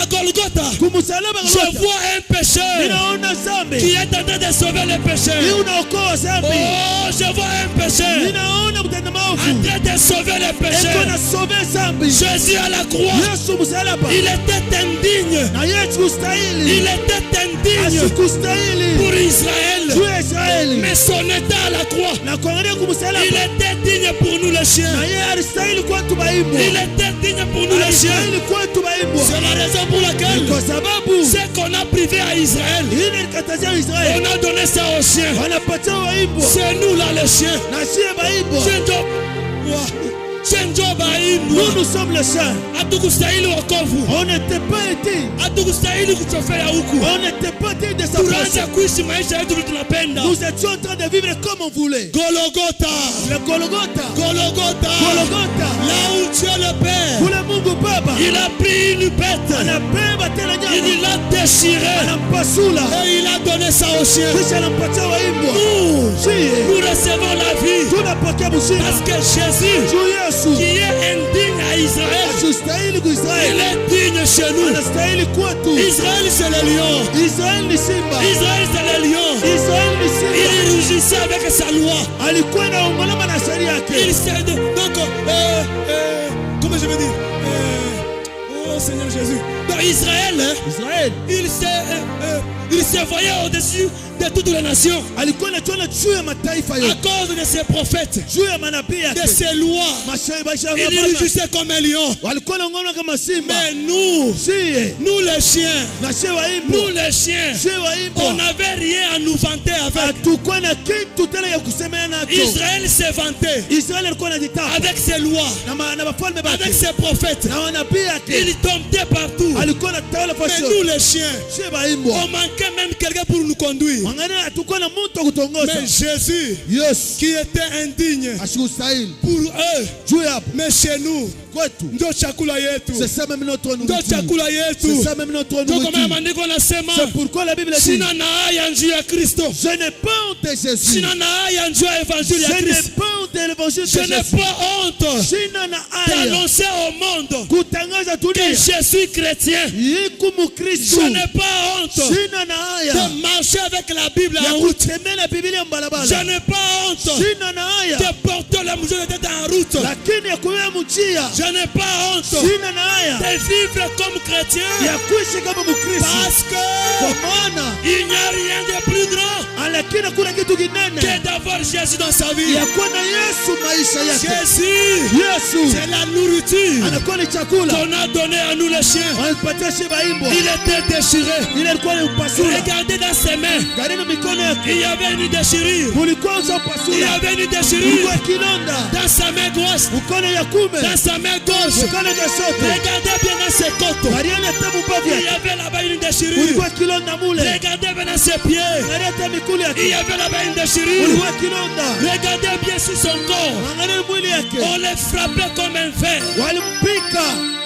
à Golgotha. kumsalaba, Je vois un pécheur ninaona zambi, qui est en train de sauver les ni pécheurs. unaokoa zambi, Oh, je vois un pécheur ninaona mtenda en maovu, train de sauver les eko pécheurs. na sauve zambi. Jésus à la croix. Yesu msalaba, Il était indigne. na Yesu stahili, Il était indigne asikustahili pour Israël. juu ya Israeli, Mais son état à la croix, na kuangalia kumsalaba, il était digne pour nous les chiens. na yeye alistahili kwetu baimbwa, Il était digne pour nous les chiens. alistahili kwetu baimbwa, C'est la raison pour laquelle kwa sababu ce qu'on a privé à Israël, hii ilikatazia Israeli, on a donné ça aux chiens. wanapatia waimbwa C'est nous là les chiens. na sie baimbwa. Nous sommes les saints. Hatukustahili wokovu. On n'était pas été, Hatukustahili kuchofea huku. on n'était pas été de sa place. Tunaanza kuishi maisha yetu vile tunapenda. Nous étions en train de vivre comme on voulait. Golgotha. Le Golgotha, Golgotha. Golgotha, Là où Dieu le Père, kule Mungu Baba il a pris une bête. anabeba tena nyama, Il l'a déchiré. anampasula, Et il a donné ça aux chiens. kisha anampatia waimbwa. Nous, Sie nous recevons la vie. tunapokea mshindi Parce que Jésus, juu Yesu qui est indigne à Israël, asistahili il kuisraeli, est digne chez nous. anastahili kwetu. Israël, c'est le lion. Israeli ni simba, Israël, c'est le lion. Israeli ni simba, Il rugissait avec sa loi. alikuwa anaongolama na sheria Il yake. s'est dit, donc, comment je vais dire, oh Seigneur Jésus. Donc Israël, hein, Israeli il se voyait au-dessus de toutes les nations alikuwa anajiona juu ya mataifa à yote, cause de ses prophètes, juu ya manabii de yake. ses lois. Il rugissait comme un lion. walikuwa naongolama kama simba. Mais nous, Sie nous les chiens, na sie nous waimbwa, les chiens, sie on waimbwa, n'avait rien à nous vanter avec. hatukuwa na kitu tena ya kusemea nacho. Israël s'est vanté Israeli alikuwa anajitapa avec ses lois, na wafalme avec bake ses prophètes. na manabii yake, Il tombait partout. alikuwa anatawala Mais fasi nous yote. les chiens, Sie waimbwa, on manquait même quelqu'un pour nous conduire. wangalia hatukuwa na mtu wa kutongoza. Mais Jésus, Yesu qui était indigne asikustahili pour eux, juu yapo mais chez nous, kwetu. ndio chakula yetu, C'est ça même notre ndio nourriture. chakula C'est yetu. ça même notre Ndio kama nourriture. maandiko nasema, C'est pourquoi la Bible dit, sina na haya njuu ya Kristo, je n'ai pas honte de Jésus. sina na haya njuu ya evanjili ya Je n'ai Kristo. pas honte ya l'évangile Je de n'ai Jésus. pas honte Sina na aya d'annoncer au monde kutangaza que dunia je suis chrétien. yiku mukristo. Je n'ai pas honte Sina na aya de marcher avec la Bible ya en route. kutembea na Biblia mbalabala. Je n'ai pas honte Sina na aya de porter la mesure de tête en route. lakini ya kuwea mchia. Je n'ai pas honte Sina na aya de vivre comme chrétien ya kuishi kama mukristo. parce Kwa que maana il n'y a rien de plus grand lakini kuna kitu kinene que d'avoir Jésus dans sa vie. ya kuwa na Yesu maisha yake. Jésus, Yesu c'est la nourriture anakuwa ni chakula qu'on a donné à nous les chiens. anapatia shiba imbwa. Il était déchiré. Ile alikuwa ni upasula. Regardez dans ses mains. Gareni mikono yake. Il y avait une déchirure. Kulikuwa za Il y upasula. avait une Kulikuwa déchirure kilonda. dans sa main gauche. Mkono ya kume. Dans sa main gauche. Mkono ya soto. Regardez bien dans ses côtes. Mariana tamu Il y bavya. avait là-bas une déchirure. Kulikuwa kilonda mule. Regardez bien dans ses pieds. Mariana mikulu Il yake. y avait là-bas une déchirure. Kulikuwa kilonda. Regardez bien sur son corps. Angalia mwili yake. On les frappait comme un ver. Walimpika.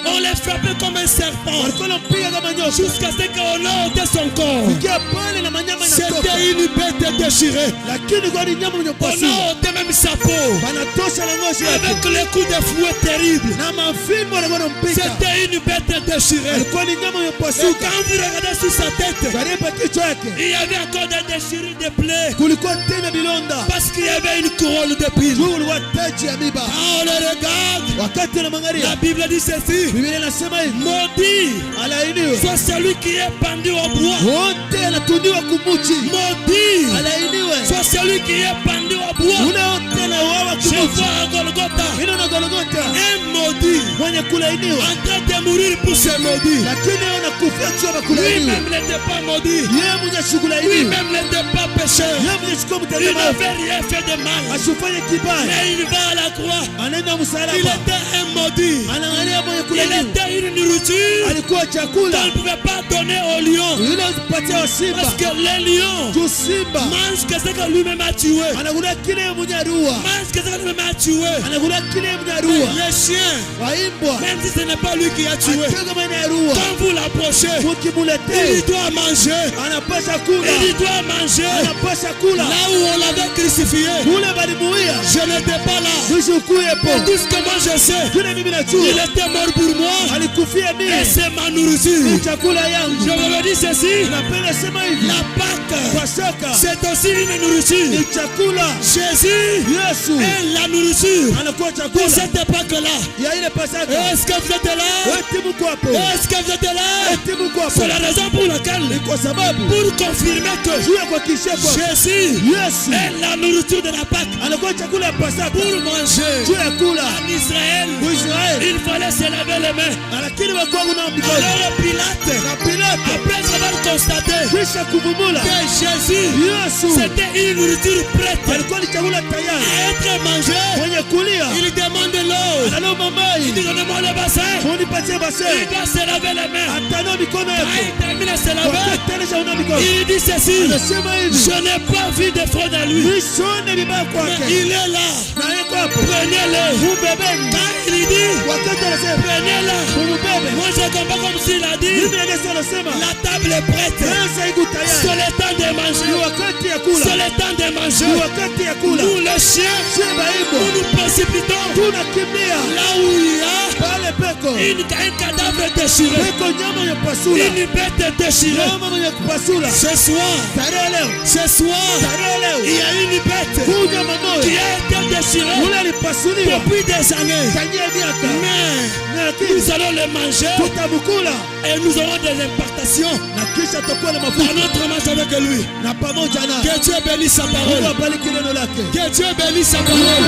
On les frappait comme un serpent. Walikuwa wanampiga kama nyoka. Jusqu'à ce qu'on a ôté son corps. Fikia pale na manyama inatoka. C'était une bête déchirée. Lakini kwa ni nyama mwenye On upasula. a ôté même sa peau. Banatosha na ngozi yake. Avec les coups de fouet terribles. Na mafimbo walikuwa wanampika. C'était une bête déchirée. Alikuwa ni nyama mwenye Et upasuka. quand vous regardez sur sa tête, Karibu kichwa yake. il y avait encore des déchirures de plaies. Kulikuwa tena bilonda. Parce qu'il y avait une couronne d'épines. Juu ulikuwa taji ya miba. Quand on le regarde, Wakati unamwangalia la Bible dit ceci. Biblia inasema hivi, Maudit alainiwe soit celui qui est pendu au bois. wote anatuniwa kumuchi. Maudit Alainiwe soit celui qui est pendu au bois. ule wote anauawa Je kumuchi. vois à Golgotha Hilo na Golgotha un maudit mwenye kulainiwa, en train de mourir pour ce maudit. lakini yeye anakufia choma kulainiwa. Lui-même n'était pas maudit. Yeye mwenye shukulainiwa, Lui-même n'était pas pécheur. yeye mwenye shukua Il mtazama n'avait rien fait de mal. asifanye kibaya, Mais il va à la croix. anaenda Il msalaba, était un maudit. anaangalia mwenye Il kulainiwa, était une nourriture alikuwa chakula qu'on ne pouvait pas donner au lion. yule usipatia wa simba. Parce que les lions Tu simba mangent que ce que lui-même a tué. anakula kile yeye mwenye arua, Mange que ce que lui-même a tué. anakula kile yeye mwenye arua. Les chiens, Waimbwa même si ce n'est pas lui qui a tué, ataka kama ina arua, quand vous l'approchez, mukimuletee il doit manger. anapasha kula, Il doit manger. anapasha kula. Là où on l'avait crucifié, Kule balimuia je n'étais pas là. nisikuyepo, Mais tout ce que moi je sais, kile mimi il najua était mort pour moi. alikufia Et mimi, c'est ma ni nourriture. chakula Je yangu. vous dis ceci, Napenda sema hivi, la Pâque, Pasaka c'est aussi une nourriture. ni chakula. Jésus Yesu est la nourriture anakuwa de chakula cette époque-là. ya ile Pasaka. Est-ce que vous êtes là? Eti muko hapo, Est-ce que vous êtes là? eti muko hapo, C'est la raison pour laquelle, ni kwa sababu pour confirmer que juu ya kuhakikisha kwa Jésus Yesu est la nourriture de la Pâque. anakuwa chakula ya Pasaka. Pour manger Juu ya kula en Israël, Israeli, il fallait se laver les mains. lakini wakuwa kuna mikono Alors Pilate, na Pilato après avoir constaté kisha kuvumula que Jésus, Yesu c'était une nourriture prête alikuwa ni chakula tayari à être mangée, mwenye kulia, il demande l'eau. analomba Il mai, dit donnez-moi le bassin. munipatie Il base, va se laver les mains. atanawa mikono Quand yake. il termine de se laver, Wakati anaisha una mikono il dit ceci, anasema hivi, je n'ai pas vu de fraude à lui. nisione vibaya Mais kwake, il est là. na yeko hapo Prenez-le. mubebeni. Quand il dit, Wakati anasema prenez-le. mubebe, Moi je comprends comme s'il a dit, mimi nagesi anasema la table est prête. meza iko C'est tayari, le temps de ni manger. wakati ya C'est kula, le temps de ni manger. wakati ya kula. Nous les chiens, Sheba nous ibo nous précipitons tunakimbia là où il y a pale peko un cadavre déchiré, peko, nyama ya kupasula, une bête déchirée. nyama mwenye kupasula. Ce soir, Tarehe leo, ce soir, tarehe leo il y a une bête kunywa qui mamoya a été déchirée ule alipasuliwa depuis des années. kanyia miaka, Mais lakini nous allons le manger tutamkula et nous aurons des impactations na kisha tutakuwa na dans mafuta notre marche avec lui. na pamoja na Que Dieu bénisse sa Mungu parole. abariki neno lake, Que Dieu bénisse sa parole.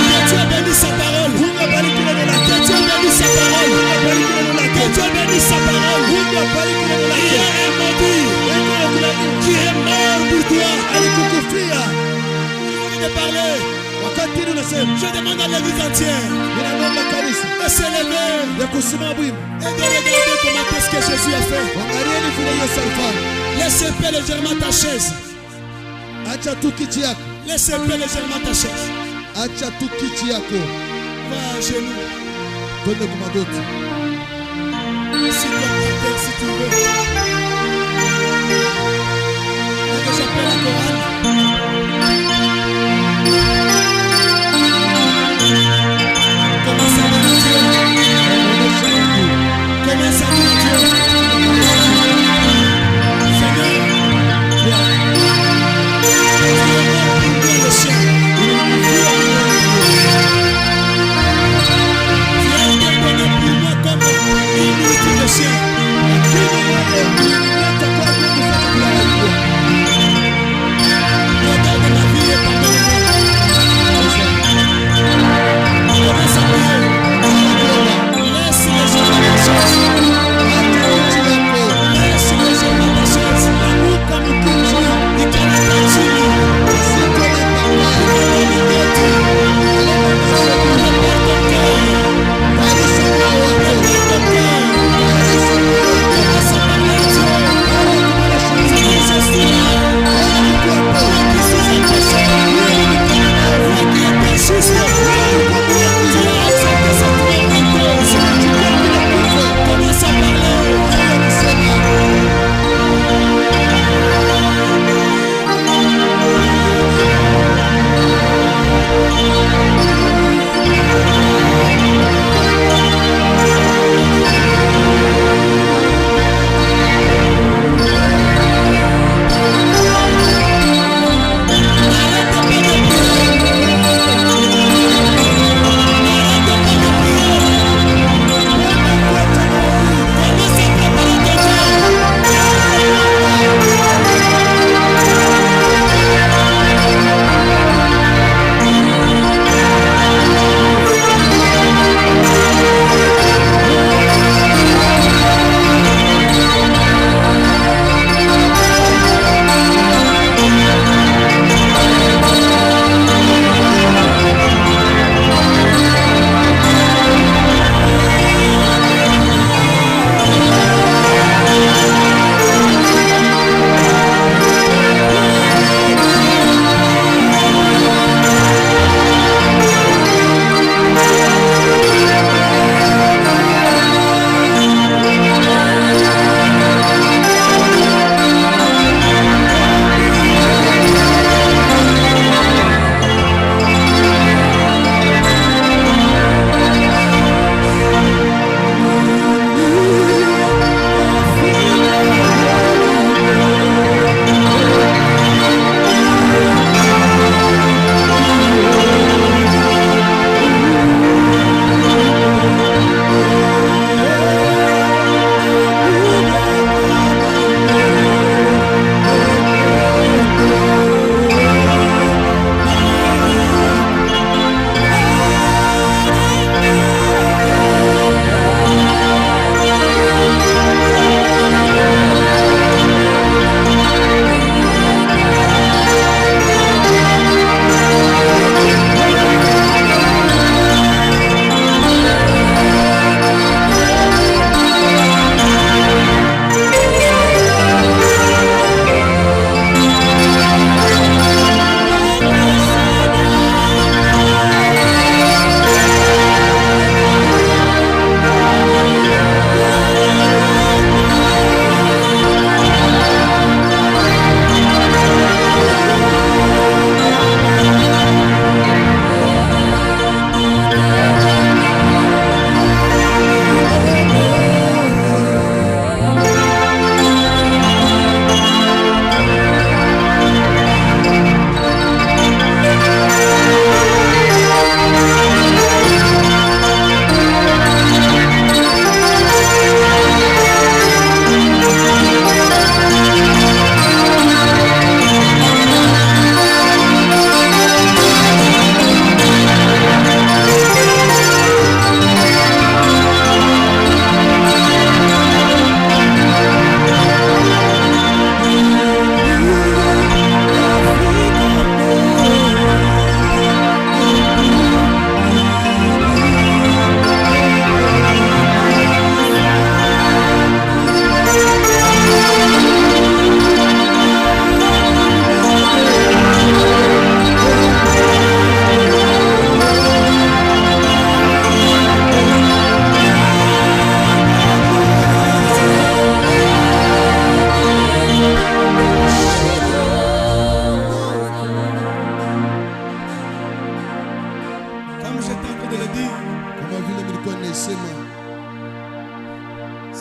Que Dieu bénisse sa parole. Mungu abariki neno Que lake, Dieu bénisse sa parole. Mungu abariki neno Que lake, Dieu bénisse sa parole. Mungu abariki neno Il y lake. a un maudit Neno la kulaani qui est mort pour toi. alikukufia. De parler. Wakati hili unasema Je demande à l'église entière ninaomba kanisa de se lever ya kusimama wima, et de regarder comment est-ce que Jésus a fait. angalieni vile Yesu alifanya. Laisse paix légèrement ta chaise. Acha tu kiti yako, Laisse paix légèrement ta chaise. acha tu kiti yako, Va à genoux. twende kwa magoti. Si tu as ta terre, si tu veux. Et que j'appelle la chorale.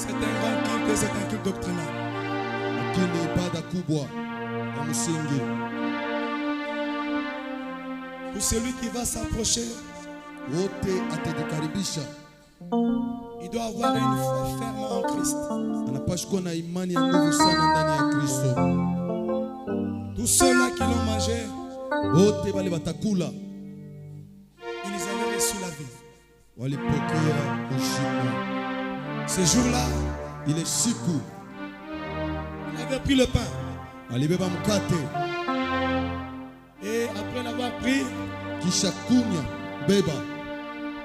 C'est un grand culte, c'est un culte doctrinal. lakini ibada kubwa ya msingi. Pour celui qui va s'approcher, Wote atajikaribisha, il doit avoir une foi ferme en Christ. anapaswa kuwa na imani ya nguvu sana ndani ya Kristo. Tous ceux-là qui l'ont mangé, Wote wale watakula ils avaient reçu la vie. walipokea uzima. Ce jour-là, Ile siku il avait pris le pain. alibeba mkate, Et après l'avoir pris, kisha kunya beba,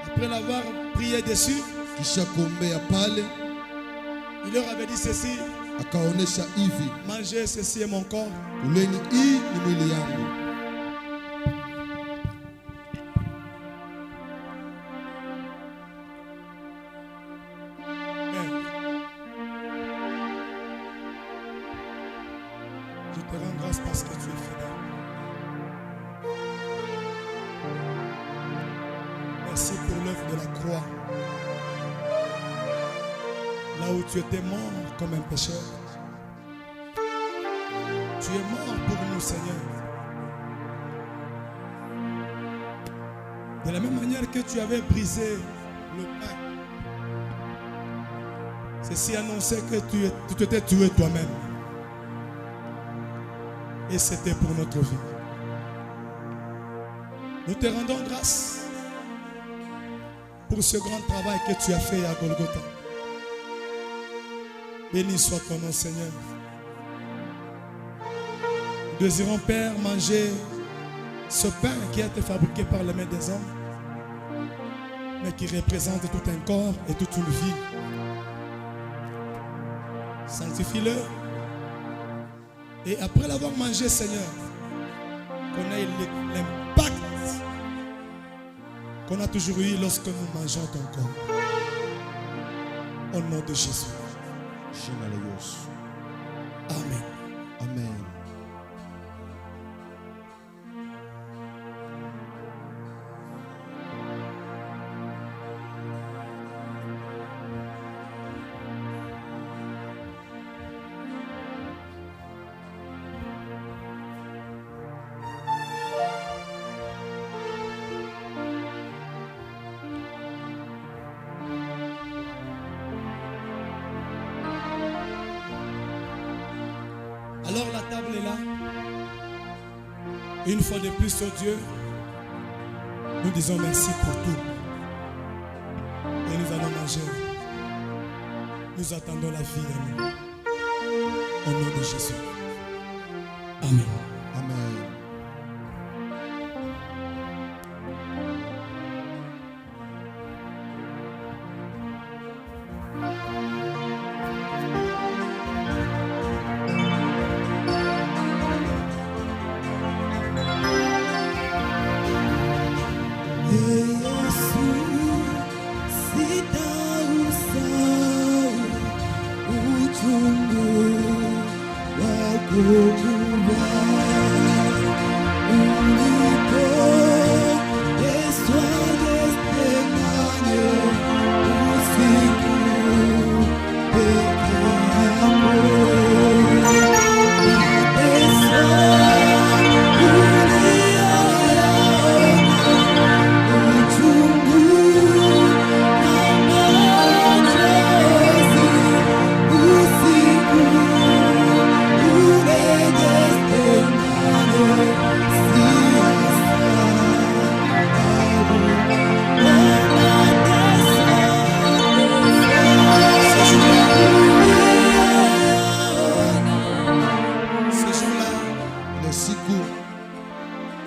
après l'avoir prié dessus, kisha kuombea pale, il leur avait dit ceci: akaonesha hivi, mangez, ceci est mon corps. uleni, hii ni mwili yangu. Père, je te rends grâce parce que tu es fidèle. Merci pour l'œuvre de la croix. Là où tu étais mort comme un pécheur, tu es mort pour nous, Seigneur. De la même manière que tu avais brisé le pain, ceci annonçait que tu t'étais tué toi-même. Et c'était pour notre vie. Nous te rendons grâce pour ce grand travail que tu as fait à Golgotha. Béni soit ton nom, Seigneur. Nous désirons, Père, manger ce pain qui a été fabriqué par les mains des hommes, mais qui représente tout un corps et toute une vie. Sanctifie-le. Et après l'avoir mangé, Seigneur, qu'on ait l'impact qu'on a toujours eu lorsque nous mangeons ton corps. Au nom de Jésus. Jina la Yesu. Amen. Amen. Alors la table est là. Une fois de plus, oh Dieu, nous disons merci pour tout. Et nous allons manger. Nous attendons la vie de nous. Au nom de Jésus. Amen. Amen.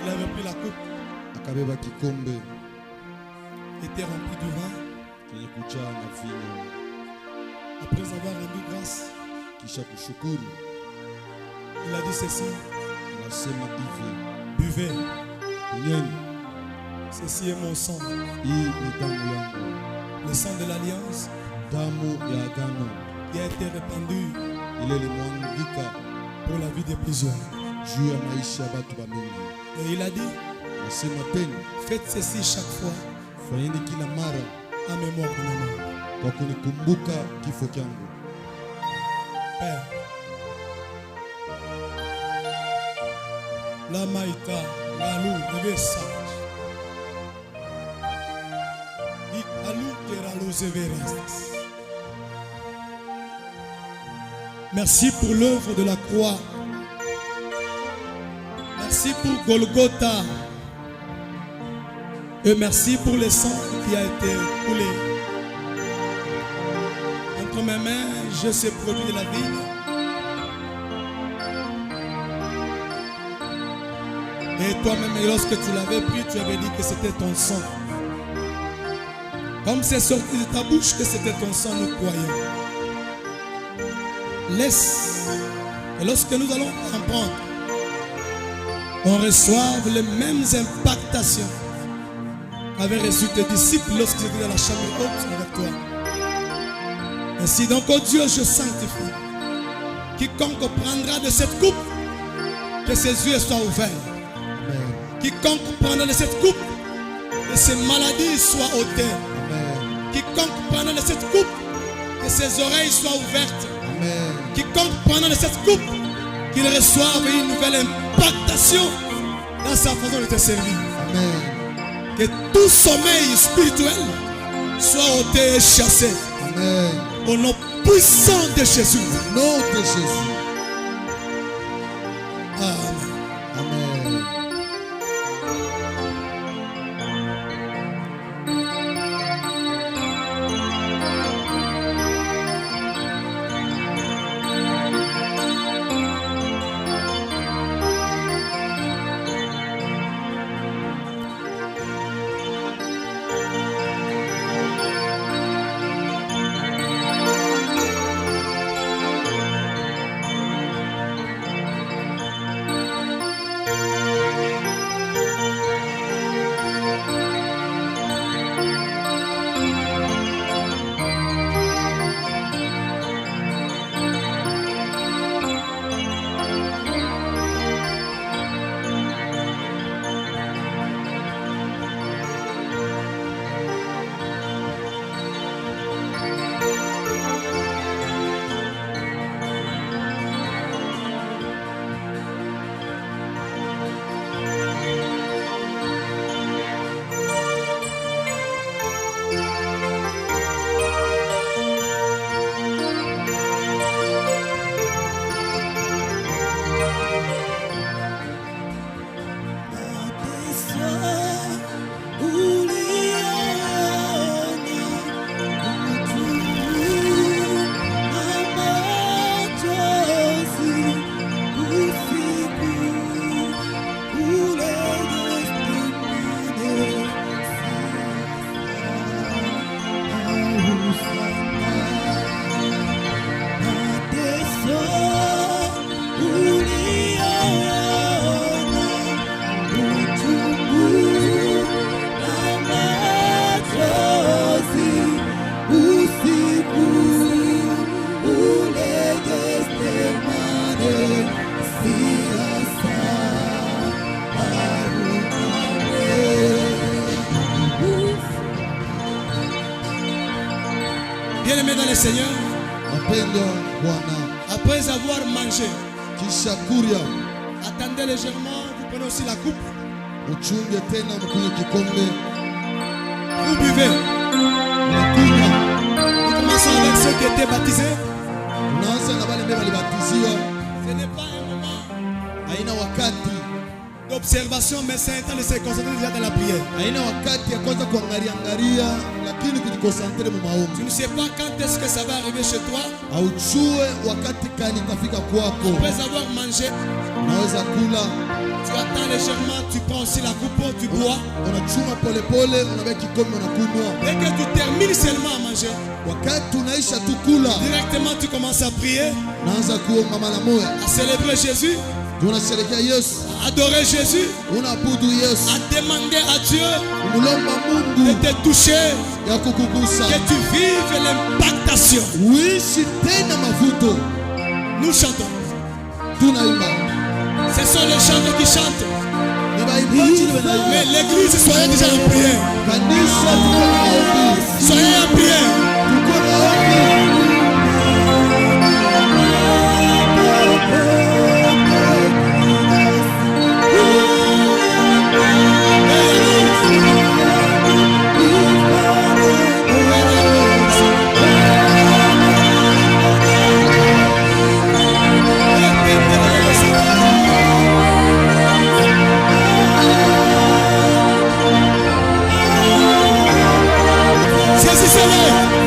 Il avait pris la coupe, akabeba kikombe était rempli du vin. kenye kujaa na vinyo, Après avoir rendu grâce, kisha kushukuru il a dit ceci: anasema hivi, buvez, kunyeni, ceci est mon sang, hii ni damu yangu, le sang de l'alliance damu ya agano, qui a été répandu ile limwangika pour la vie de plusieurs. juu ya maisha ya batu bamingi. Et il a dit: Anasema tena, faites ceci chaque fois fanyeni kila mara en mémoire de ma mort. Kwa kunikumbuka kifo changu. Père, la maïta, la lou, le sage. I alou kera los everestas. Merci pour l'œuvre de la croix. Merci pour Golgotha. Et merci pour le sang qui a été coulé. Entre mes mains, j'ai ce produit de la vigne. Et toi-même, lorsque tu l'avais pris, tu avais dit que c'était ton sang. Comme c'est sorti de ta bouche que c'était ton sang, nous croyons. Laisse. Et lorsque nous allons en prendre, on reçoive les mêmes impactations qu'avaient reçu tes disciples lorsqu'ils étaient dans la chambre haute avec toi. Ainsi donc, oh Dieu, je sanctifie. Quiconque prendra de cette coupe, que ses yeux soient ouverts. Amen. Quiconque prendra de cette coupe, que ses maladies soient ôtées. Amen. Quiconque prendra de cette coupe, que ses oreilles soient ouvertes. Amen. Quiconque prendra de cette coupe, qu'il reçoive une nouvelle impactation dans sa façon de te servir. Amen. Que tout sommeil spirituel soit ôté et chassé. Amen. Au nom puissant de Jésus. Au nom de Jésus. Amen. Amen. Bien-aimés dans le Seigneur, Wapendwa Bwana, après avoir mangé, kisha kuria attendez légèrement, vous prenez aussi la coupe, uchunge tena mkunywe kikombe. vous buvez. Unakunywa. Nous commençons avec ceux qui étaient baptisés. Unaanza na wale ambao walibatiziwa. Ce n'est pas un moment Haina wakati, d'observation, mais c'est un temps de se concentrer déjà dans la prière. haina wakati ya kwanza kuangalia, lakini kujikonsentre mu maombi. Tu ne sais pas quand est-ce que ça va arriver chez toi. Haujue wakati kani itafika kwako. Après avoir mangé, Unaweza kula, tu attends légèrement, tu prends aussi la coupe, tu bois. unachuma polepole, unaweka kikombe unakunywa. Dès que tu termines seulement à manger, Wakati unaisha tu kula, directement tu commences à prier, unaanza kuomba mara moja. à célébrer Jésus, Tunasherehekea Yesu, à adorer Jésus, unaabudu Yesu, à demander à Dieu umulomba de Mungu te toucher, ya kukugusa, que tu vives l'impactation. uishi tena mavuto. Nous chantons. Tunaimba, Ce sont les chanteurs qui chantent. ni Mais l'église, soyez déjà en prière. Kanisa tuko maombi. Soyez en prière. Tuko maombi. Saisissez-le.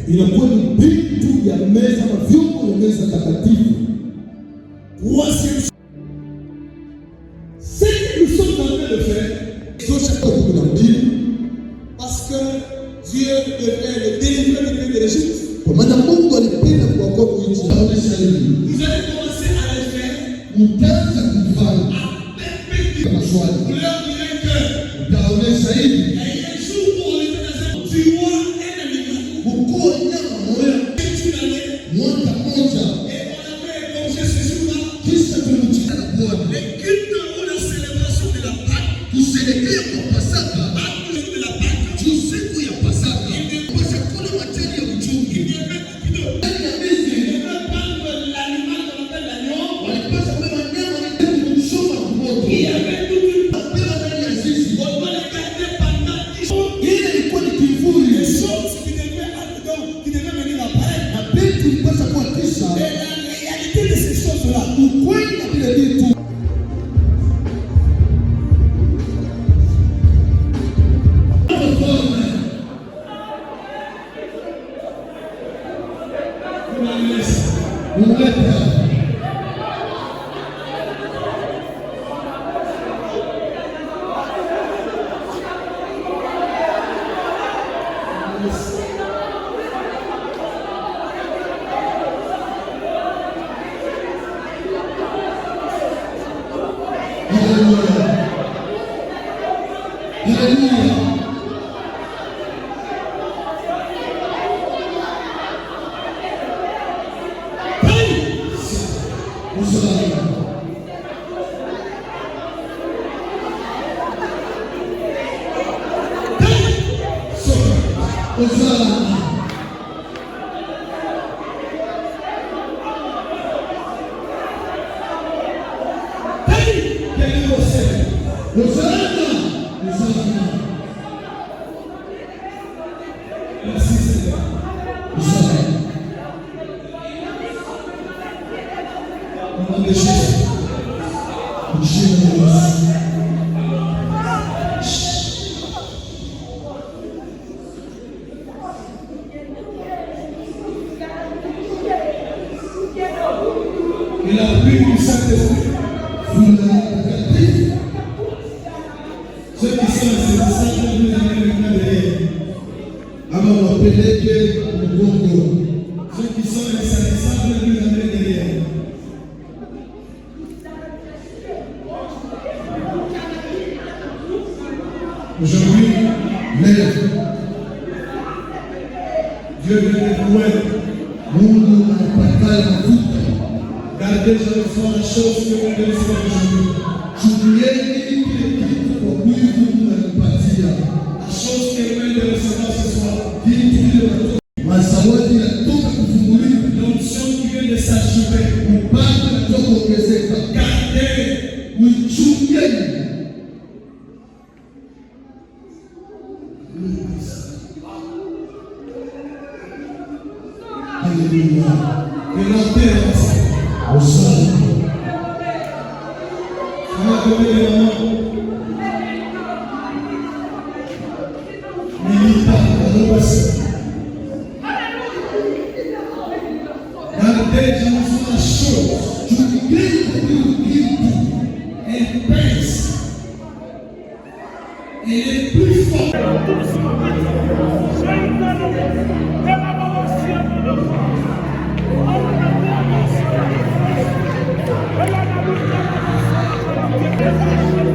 Inakuwa ni vitu ya meza na vyombo ya meza takatifu. Ce que nous sommes en train de faire, parce que Dieu devait le délivrer du pays de l'Égypte. Kwa maana Mungu alipenda kuokoa nchi ya Israeli. Vous allez commencer à le faire. Mtaanza kufanya maswali. Vous leur direz que Utaonesha hivi. il y a un jour où on était dans un tueur ennemi. Mkuu wa nyama moya mwaka moja. Et on avait égorgé ce jour-là. Kisha tulimchika Bwana. Les cultes ou la célébration de la Pâque. Kusherehekea kwa Pasaka. De la Pâque. Siku ya Pasaka. Kwa chakula majani ya uchungu. Il devait prendre l'animal qu'on appelle l'agneau. Walipaswa kubeba nyama na kumchoma kwa moto. Il y avait toute une Kubeba ndani ya zizi. on doit les garder pendant 10 jours. Ile ilikuwa ni kivuli. Les choses qui devaient venir après. Na vitu ilipaswa kuwa kisha. Et la réalité de ces choses-là. Ukweli na vile vitu. Il a pris du Saint-Esprit. Ceux qui sont ici, vous ceux qui sont les salissants, vous les amener derrière. Aujourd'hui, Dieu veut découvrir. Gardez sur le fond la chose que vous devez faire aujourd'hui. La chose que vous devez recevoir ce soir. L'onction qui vient de s'achever. Gardez. Alléluia. Et l'enterre. On va donner les mamans. Milita, gardez dans la chose. Elle pèse. Elle est plus forte. Thank you.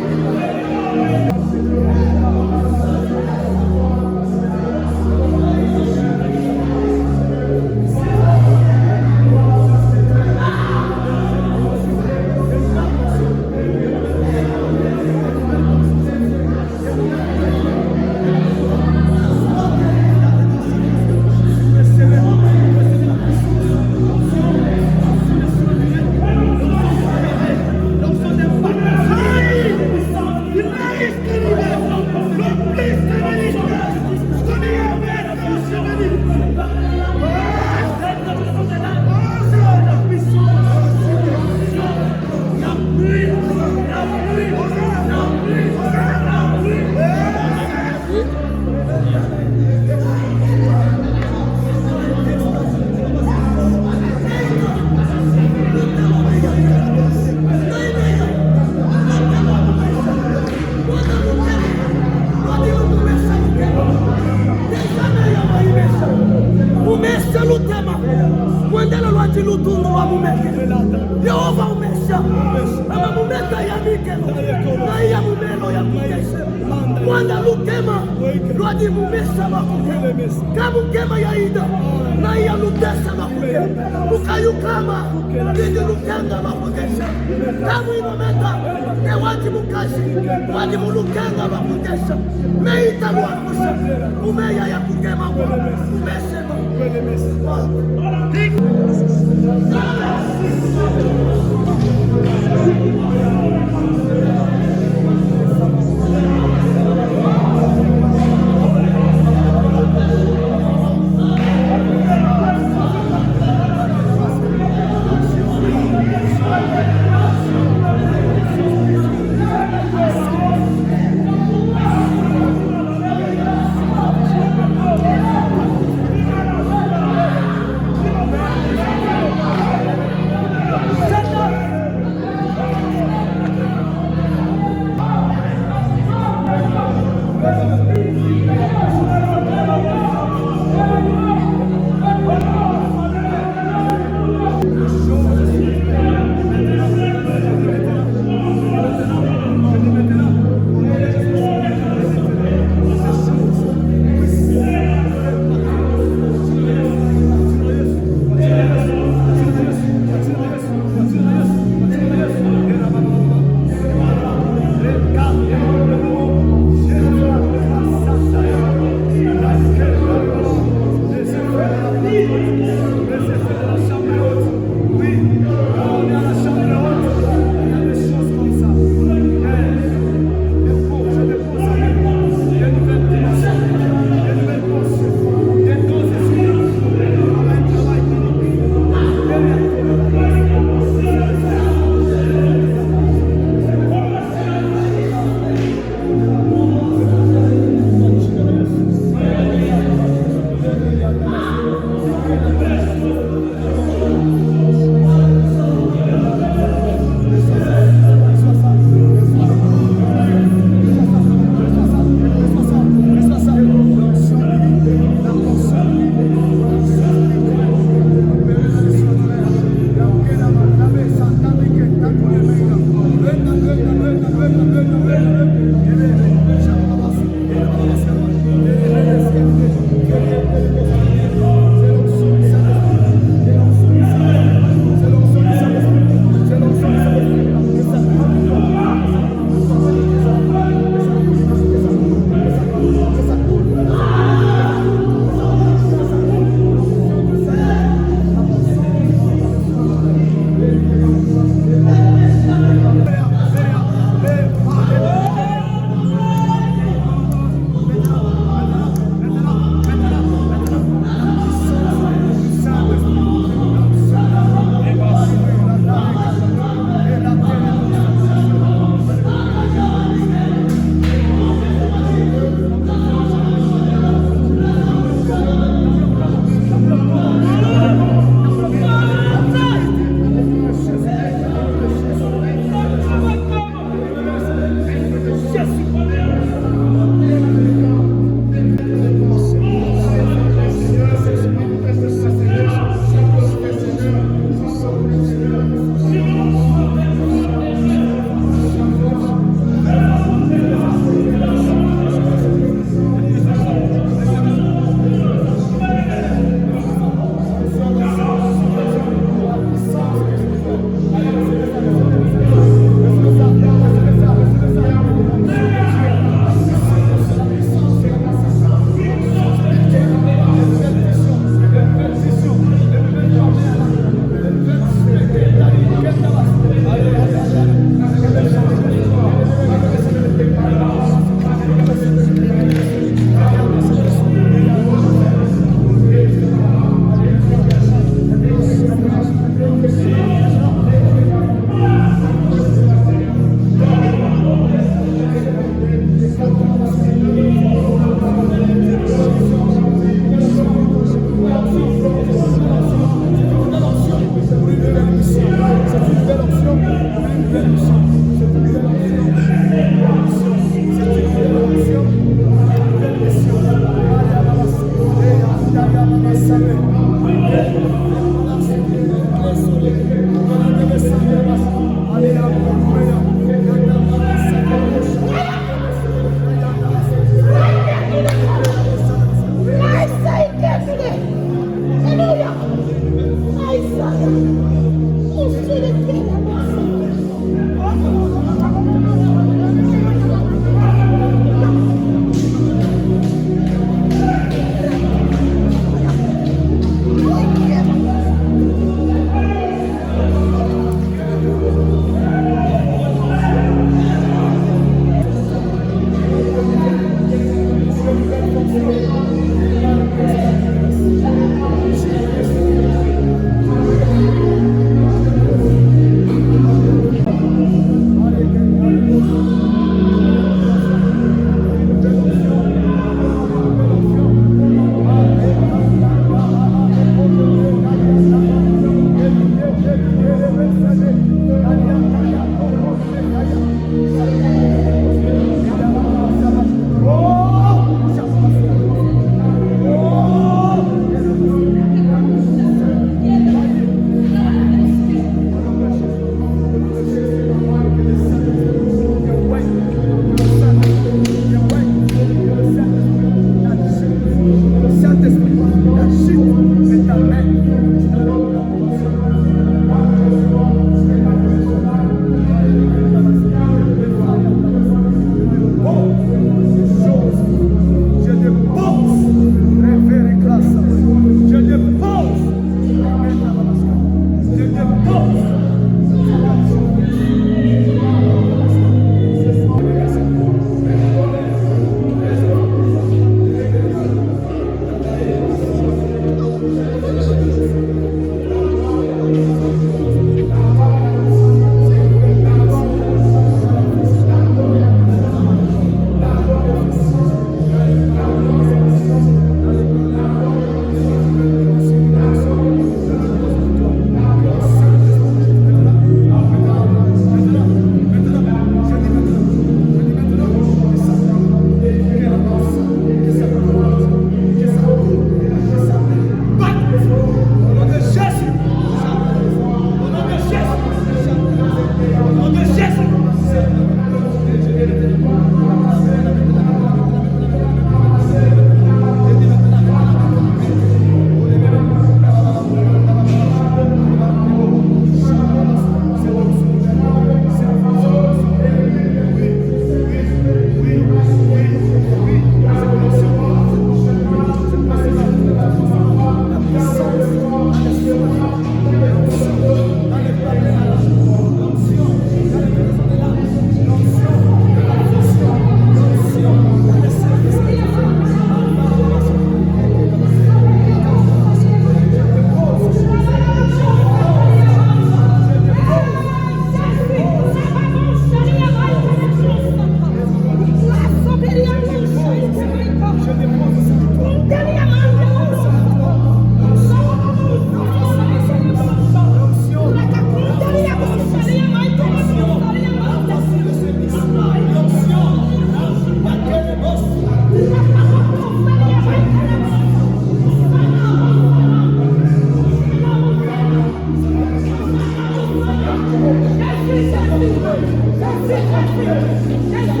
That's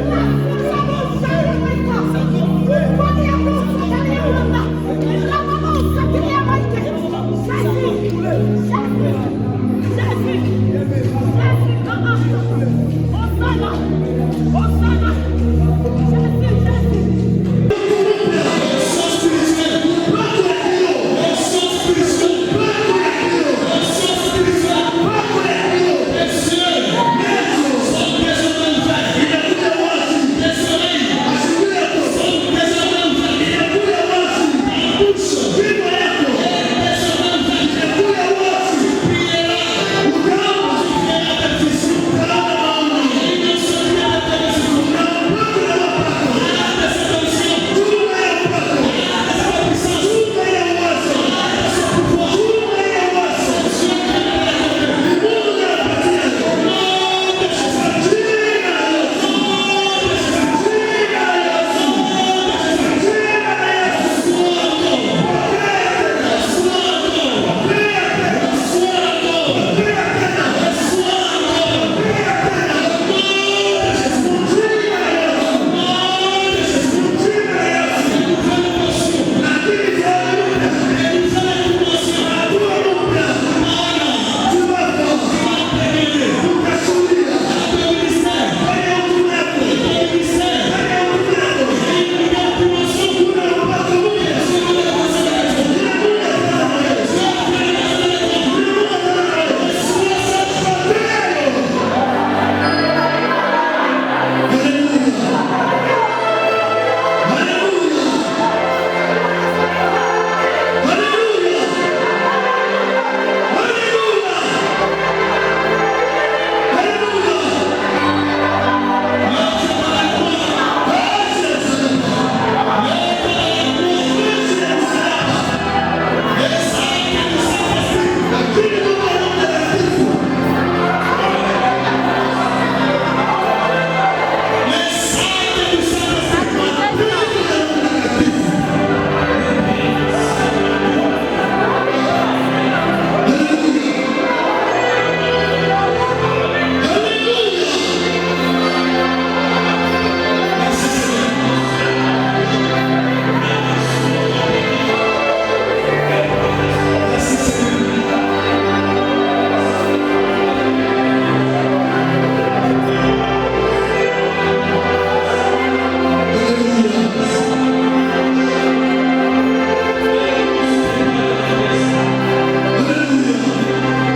it.